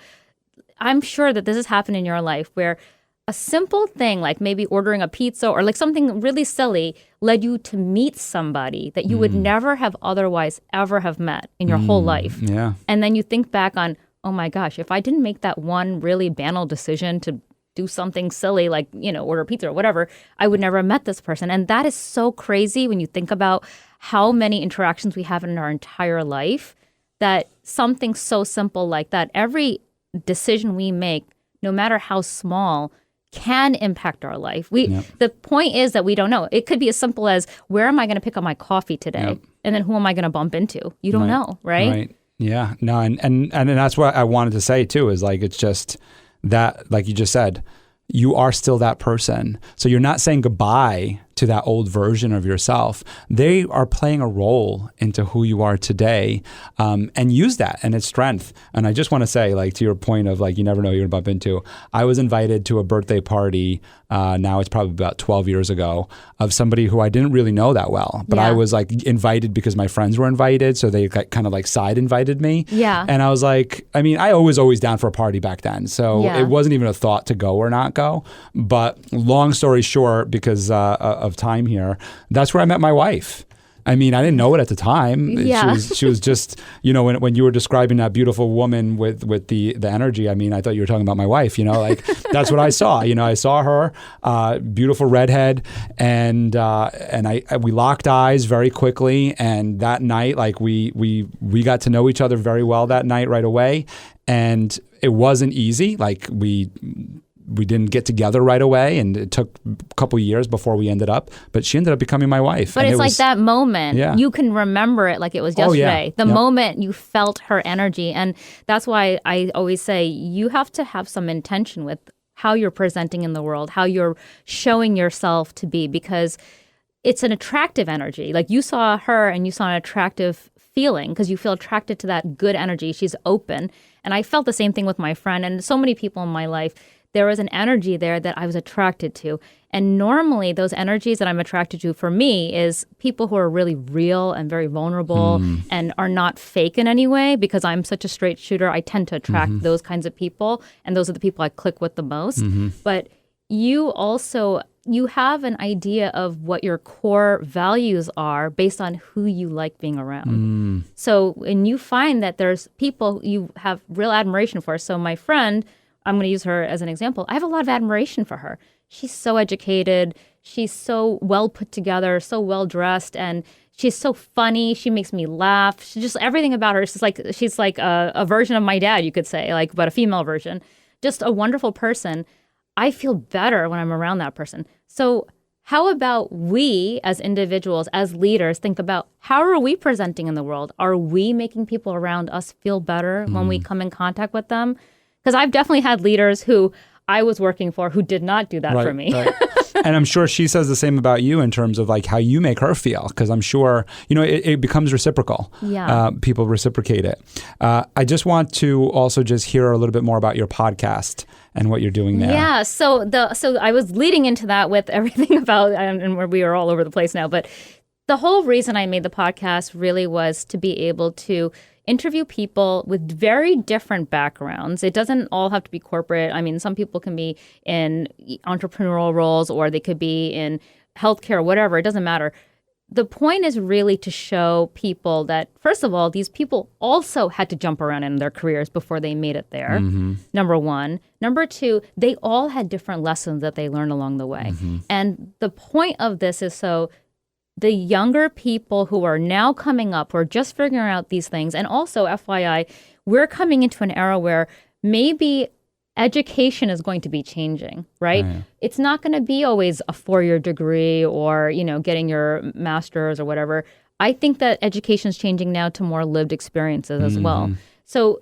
I'm sure that this has happened in your life where a simple thing like maybe ordering a pizza or like something really silly led you to meet somebody that you would never have otherwise ever have met in your whole life. Yeah. And then you think back on, oh my gosh, if I didn't make that one really banal decision to do something silly like, order pizza or whatever, I would never have met this person. And that is so crazy when you think about how many interactions we have in our entire life, that something so simple like that, every decision we make, no matter how small, can impact our life. The point is that we don't know. It could be as simple as, where am I going to pick up my coffee today? Yep. And then who am I going to bump into? You don't know, right? Right. Yeah. No, and that's what I wanted to say too, is like, it's just that, like you just said, you are still that person. So you're not saying goodbye to that old version of yourself. They are playing a role into who you are today, and use that and its strength. And I just want to say, like, to your point of like, you never know who you're going to bump into. I was invited to a birthday party, now it's probably about 12 years ago, of somebody who I didn't really know that well, but I was like invited because my friends were invited. So they kind of like side invited me. Yeah. And I was like, I mean, I was always down for a party back then. So it wasn't even a thought to go or not go. But long story short, because of time here, that's where I met my wife. I mean, I didn't know it at the time. Yeah. She was just, when you were describing that beautiful woman with the energy, I mean, I thought you were talking about my wife, like that's what I saw. I saw her, beautiful redhead, and we locked eyes very quickly. And that night, like we got to know each other very well that night right away. And it wasn't easy. Like we didn't get together right away, and it took a couple years before we ended up, but she ended up becoming my wife. But it's like that moment, you can remember it like it was yesterday. The moment you felt her energy. And that's why I always say you have to have some intention with how you're presenting in the world, how you're showing yourself to be, because it's an attractive energy. Like you saw her and you saw an attractive feeling because you feel attracted to that good energy. She's open. And I felt the same thing with my friend and so many people in my life. There was an energy there that I was attracted to. And normally those energies that I'm attracted to for me is people who are really real and very vulnerable and are not fake in any way. Because I'm such a straight shooter, I tend to attract those kinds of people. And those are the people I click with the most. But you have an idea of what your core values are based on who you like being around. So when you find that there's people you have real admiration for. So my friend, I'm going to use her as an example. I have a lot of admiration for her. She's so educated. She's so well put together, so well dressed, and she's so funny. She makes me laugh. She's just everything about her. She's like a version of my dad, you could say, like, but a female version. Just a wonderful person. I feel better when I'm around that person. So how about we as individuals, as leaders, think about how are we presenting in the world? Are we making people around us feel better when we come in contact with them? Because I've definitely had leaders who I was working for who did not do that for me. Right. And I'm sure she says the same about you in terms of like how you make her feel. Because I'm sure, it becomes reciprocal. Yeah. People reciprocate it. I just want to also just hear a little bit more about your podcast and what you're doing there. Yeah. So I was leading into that with everything about, and we are all over the place now, but the whole reason I made the podcast really was to be able to interview people with very different backgrounds. It doesn't all have to be corporate. I mean, some people can be in entrepreneurial roles or they could be in healthcare, whatever. It doesn't matter. The point is really to show people that, first of all, these people also had to jump around in their careers before they made it there, number one. Number two, they all had different lessons that they learned along the way. And the point of this is so the younger people who are now coming up, who are just figuring out these things, and also, FYI, we're coming into an era where maybe education is going to be changing, right? It's not going to be always a 4-year degree or, getting your master's or whatever. I think that education is changing now to more lived experiences as well. So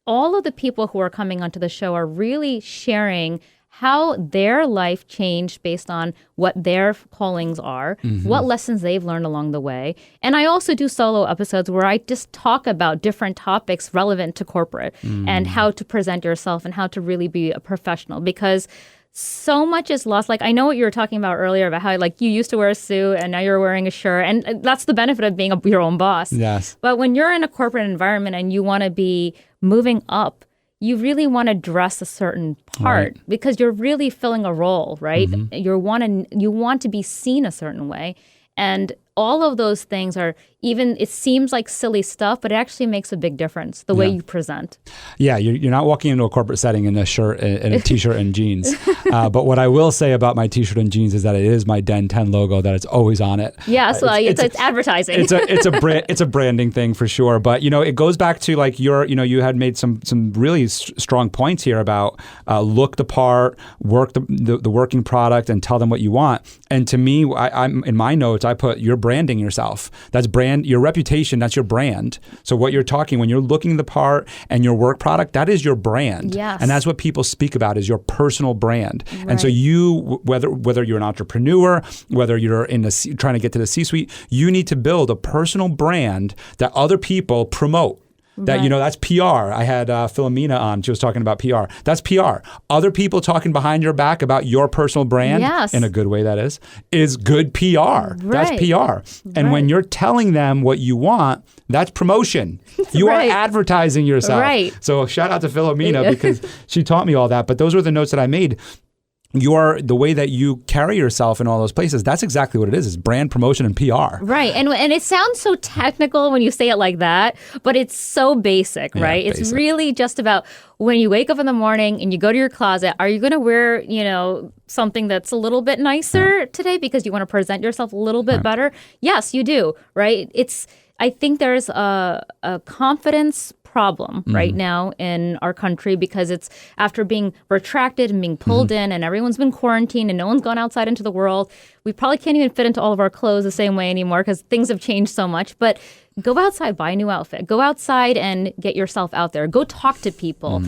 all of the people who are coming onto the show are really sharing how their life changed based on what their callings are, what lessons they've learned along the way. And I also do solo episodes where I just talk about different topics relevant to corporate and how to present yourself and how to really be a professional, because so much is lost. Like, I know what you were talking about earlier about how, like, you used to wear a suit and now you're wearing a shirt. And that's the benefit of being your own boss. Yes. But when you're in a corporate environment and you want to be moving up, you really want to dress a certain part because you're really filling a role, right? You want to be seen a certain way. And all of those things are it seems like silly stuff, but it actually makes a big difference, the way you present. Yeah, you're not walking into a corporate setting in a shirt and a t-shirt and jeans. But what I will say about my t-shirt and jeans is that it is my Den 10 logo, that it's always on it. Yeah, so it's advertising. It's a branding thing for sure. But, it goes back to like you had made some really strong points here about look the part, work the working product, and tell them what you want. And to me, I'm in my notes, I put you're branding yourself. That's your reputation, that's your brand. So what you're talking, when you're looking the part and your work product, that is your brand. Yes. And that's what people speak about, is your personal brand. Right. And so you, whether you're an entrepreneur, whether you're trying to get to the C-suite, you need to build a personal brand that other people promote. That, that's PR. I had Philomena on. She was talking about PR. That's PR. Other people talking behind your back about your personal brand, in a good way that is good PR. Right. That's PR. And when you're telling them what you want, that's promotion. You are advertising yourself. Right. So shout out to Philomena because she taught me all that. But those were the notes that I made. The way that you carry yourself in all those places, that's exactly what it is brand promotion and PR. Right. And it sounds so technical when you say it like that, but it's so basic, right? Basic. It's really just about when you wake up in the morning and you go to your closet, are you going to wear, something that's a little bit nicer today because you want to present yourself a little bit better? Yes, you do, right? I think there's a confidence problem right now in our country because it's after being retracted and being pulled in and everyone's been quarantined and no one's gone outside into the world. We probably can't even fit into all of our clothes the same way anymore because things have changed so much. But go outside, buy a new outfit. Go outside and get yourself out there. Go talk to people.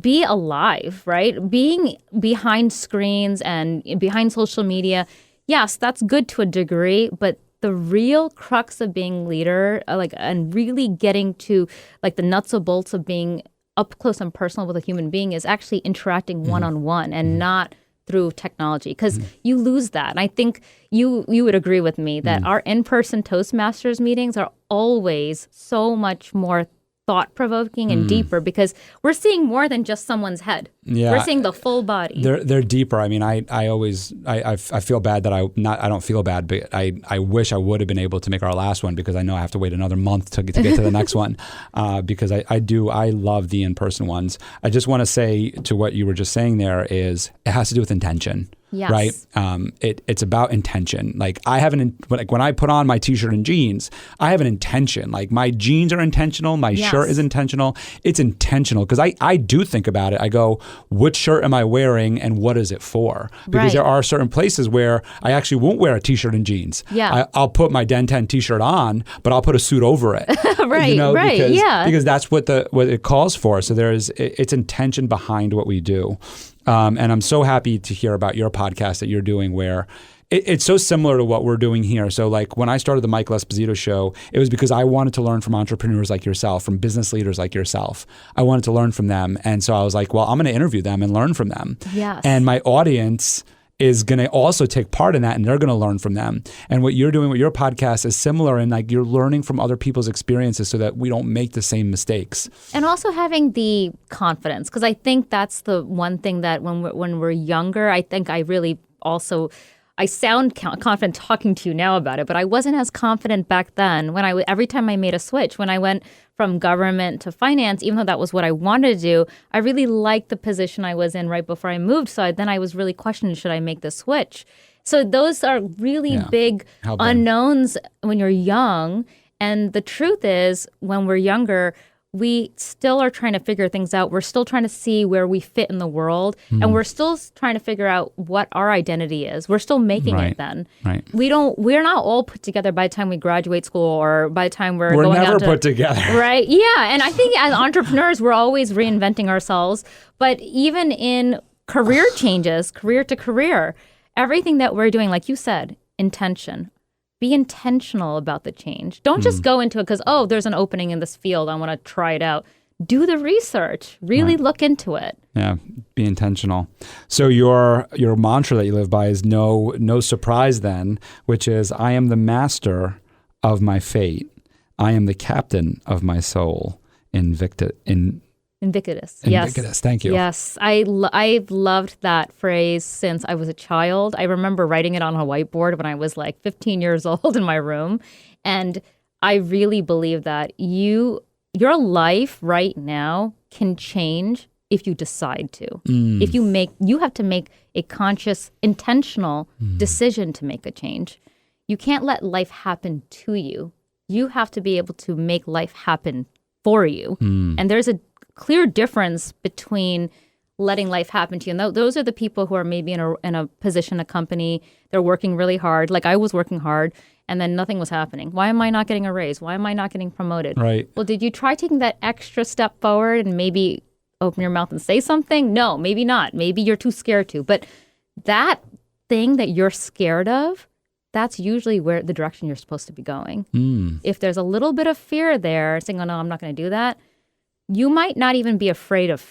Be alive, right? Being behind screens and behind social media, yes, that's good to a degree, but the real crux of being leader, and really getting to like the nuts and bolts of being up close and personal with a human being is actually interacting one-on-one and not through technology, because you lose that. And I think you would agree with me that our in-person Toastmasters meetings are always so much more thought-provoking and deeper, because we're seeing more than just someone's head. Yeah. We're seeing the full body. They're deeper. I mean, I feel bad that I don't feel bad, but I wish I would have been able to make our last one, because I know I have to wait another month to get to the next one, because I love the in-person ones. I just want to say to what you were just saying there is it has to do with intention. Yes. Right. It's about intention. Like when I put on my t-shirt and jeans, I have an intention. Like my jeans are intentional. My shirt is intentional. It's intentional because I do think about it. I go, which shirt am I wearing and what is it for? Because there are certain places where I actually won't wear a t-shirt and jeans. Yeah. I'll put my Den 10 t-shirt on, but I'll put a suit over it. Because that's what it calls for. So it's intention behind what we do. And I'm so happy to hear about your podcast that you're doing, where it's so similar to what we're doing here. So like when I started the Michael Esposito Show, it was because I wanted to learn from entrepreneurs like yourself, from business leaders like yourself. I wanted to learn from them. And so I was like, well, I'm going to interview them and learn from them. Yes. And my audience is going to also take part in that, and they're going to learn from them. And what you're doing with your podcast is similar, and like you're learning from other people's experiences so that we don't make the same mistakes. And also having the confidence, because I think that's the one thing that when we're younger, I think I sound confident talking to you now about it, but I wasn't as confident back then every time I made a switch. When I went from government to finance, even though that was what I wanted to do, I really liked the position I was in right before I moved. So then I was really questioning, should I make the switch? So those are really big unknowns when you're young. And the truth is, when we're younger, we still are trying to figure things out. We're still trying to see where we fit in the world. And we're still trying to figure out what our identity is. We're still making it then. Right. We're not all put together by the time we graduate school or by the time we're going never out to, put together. Right. Yeah. And I think as entrepreneurs, we're always reinventing ourselves. But even in career changes, career to career, everything that we're doing, like you said, intention. Be intentional about the change. Don't just go into it because, there's an opening in this field. I want to try it out. Do the research. Really look into it. Yeah, be intentional. So your mantra that you live by is no surprise then, which is, I am the master of my fate. I am the captain of my soul. Invictus. Invictus. Thank you. Yes. I've loved that phrase since I was a child. I remember writing it on a whiteboard when I was like 15 years old in my room. And I really believe that your life right now can change if you decide to. If you have to make a conscious, intentional decision to make a change. You can't let life happen to you. You have to be able to make life happen for you. And there's a clear difference between letting life happen to you. And those are the people who are maybe in a position, a company, they're working really hard. Like I was working hard and then nothing was happening. Why am I not getting a raise? Why am I not getting promoted? Right. Well, did you try taking that extra step forward and maybe open your mouth and say something? No, maybe not. Maybe you're too scared to. But that thing that you're scared of, that's usually where the direction you're supposed to be going. If there's a little bit of fear there, saying, oh no, I'm not going to do that, you might not even be afraid of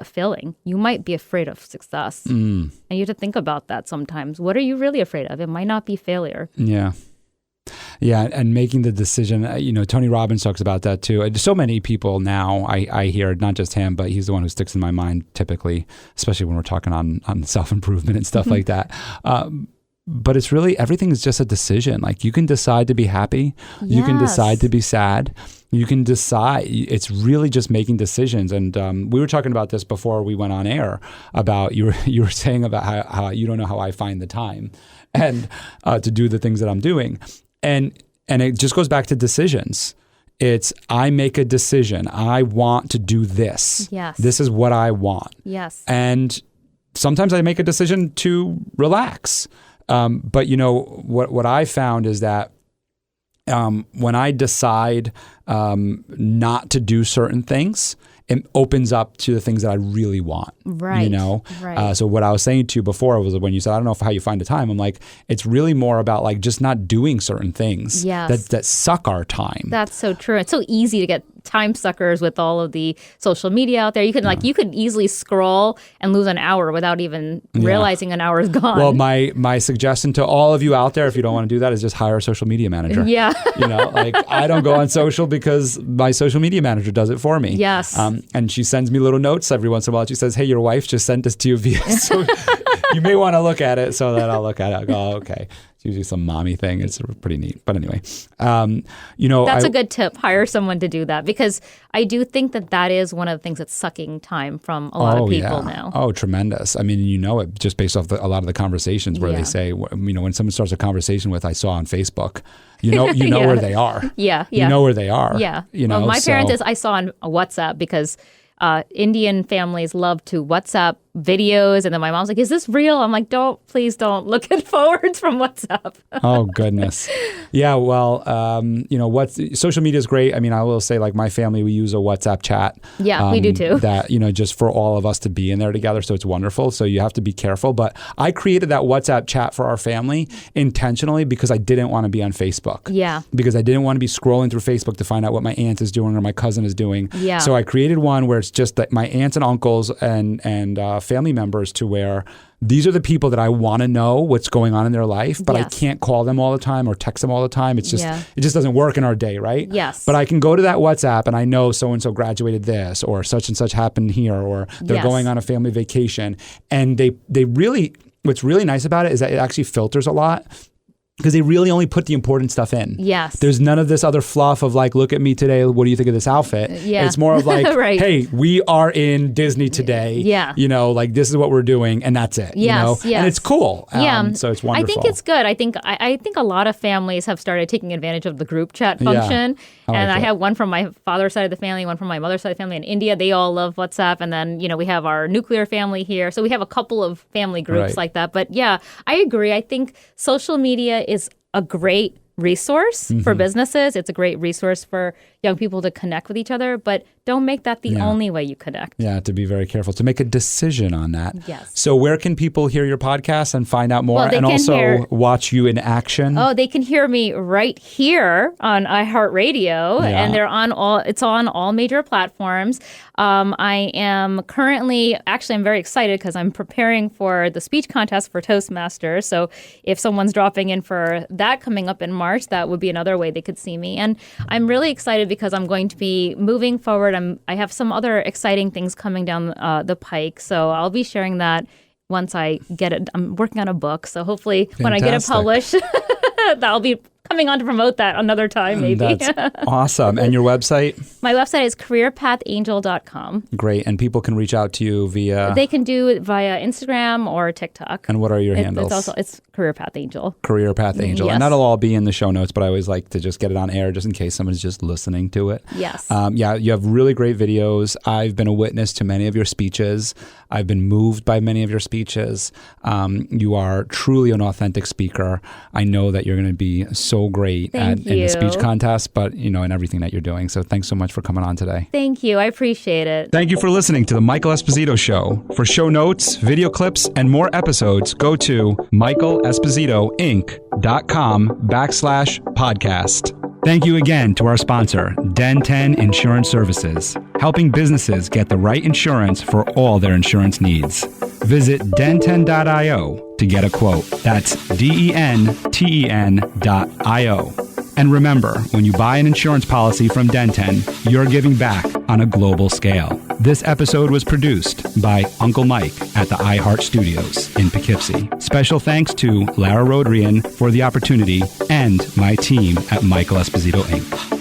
failing. You might be afraid of success. And you have to think about that sometimes. What are you really afraid of? It might not be failure. Yeah. Yeah, and making the decision, Tony Robbins talks about that too. So many people now, I hear, not just him, but he's the one who sticks in my mind typically, especially when we're talking on self-improvement and stuff like that. But it's really, everything is just a decision. Like you can decide to be happy. Yes. You can decide to be sad. You can decide. It's really just making decisions. And we were talking about this before we went on air about, you were saying about how you don't know how I find the time and to do the things that I'm doing. And it just goes back to decisions. It's, I make a decision. I want to do this. Yes. This is what I want. Yes. And sometimes I make a decision to relax. But what I found is that when I decide not to do certain things, it opens up to the things that I really want. Right. You know? Right. So what I was saying to you before was when you said, I don't know how you find the time. I'm like, it's really more about like just not doing certain things that suck our time. That's so true. It's so easy to get time suckers with all of the social media out there. You can you could easily scroll and lose an hour without even realizing an hour is gone. Well, my suggestion to all of you out there, if you don't want to do that, is just hire a social media manager. Yeah. You know, like I don't go on social because my social media manager does it for me. Yes. And she sends me little notes every once in a while. She says, hey, your wife just sent this to you via so you may want to look at it. So that I'll look at it. I'll go, oh, okay. It's usually some mommy thing. It's pretty neat. But anyway, you know. That's a good tip. Hire someone to do that, because I do think that is one of the things that's sucking time from a lot of people now. Oh, tremendous. I mean, you know it just based off a lot of the conversations where they say, you know, when someone starts a conversation with, I saw on Facebook, you know where they are. Yeah. You know where they are. Yeah. You know, well, my parents I saw on WhatsApp, because Indian families love to WhatsApp videos, and then my mom's like, is this real? I'm like, please don't look at forwards from WhatsApp. Oh, goodness. Yeah, well, you know, social media is great. I mean, I will say, like, my family, we use a WhatsApp chat. Yeah, we do too. That, you know, just for all of us to be in there together. So it's wonderful. So you have to be careful. But I created that WhatsApp chat for our family intentionally because I didn't want to be on Facebook. Yeah. Because I didn't want to be scrolling through Facebook to find out what my aunt is doing or my cousin is doing. Yeah. So I created one where it's just that my aunts and uncles and family members, to where these are the people that I want to know what's going on in their life, but I can't call them all the time or text them all the time. It's just it just doesn't work in our day, right? Yes. But I can go to that WhatsApp and I know so and so graduated this, or such and such happened here, or they're going on a family vacation, and they really, what's really nice about it is that it actually filters a lot. Because they really only put the important stuff in. Yes. There's none of this other fluff of like, look at me today. What do you think of this outfit? Yeah. It's more of like, right. Hey, we are in Disney today. Yeah. You know, like this is what we're doing, and that's it. Yes. You know? Yes. And it's cool. Yeah. So it's wonderful. I think it's good. I think a lot of families have started taking advantage of the group chat function. I have one from my father's side of the family, one from my mother's side of the family in India. They all love WhatsApp. And then, you know, we have our nuclear family here. So we have a couple of family groups like that. But yeah, I agree. I think social media is a great resource for businesses. It's a great resource for young people to connect with each other, but don't make that the only way you connect. Yeah, to be very careful, to make a decision on that. Yes. So where can people hear your podcast and find out more, and also watch you in action? Oh, they can hear me right here on iHeartRadio, and it's on all major platforms. I am currently, I'm very excited because I'm preparing for the speech contest for Toastmaster. So if someone's dropping in for that coming up in March, that would be another way they could see me. And I'm really excited because I'm going to be moving forward. I have some other exciting things coming down the pike. So I'll be sharing that once I get it. I'm working on a book. So hopefully when I get it published, that'll be coming on to promote that another time, maybe. That's awesome. And your website? My website is careerpathangel.com. Great. And people can reach out to you via? They can do it via Instagram or TikTok. And what are your handles? It's Career Path Angel. Career Path Angel. Yes. And that'll all be in the show notes, but I always like to just get it on air just in case someone's just listening to it. Yes. You have really great videos. I've been a witness to many of your speeches. I've been moved by many of your speeches. You are truly an authentic speaker. I know that you're going to be so great in the speech contest, but in everything that you're doing. So thanks so much for coming on today. Thank you. I appreciate it. Thank you for listening to the Michael Esposito Show. For show notes, video clips, and more episodes, go to michaelespositoinc.com/podcast. Thank you again to our sponsor, Den 10 Insurance Services, helping businesses get the right insurance for all their insurance needs. Visit den10.io to get a quote. That's DENTEN.io. And remember, when you buy an insurance policy from Den10, you're giving back on a global scale. This episode was produced by Uncle Mike at the iHeart Studios in Poughkeepsie. Special thanks to Lara Rodrian for the opportunity and my team at Michael Esposito Inc.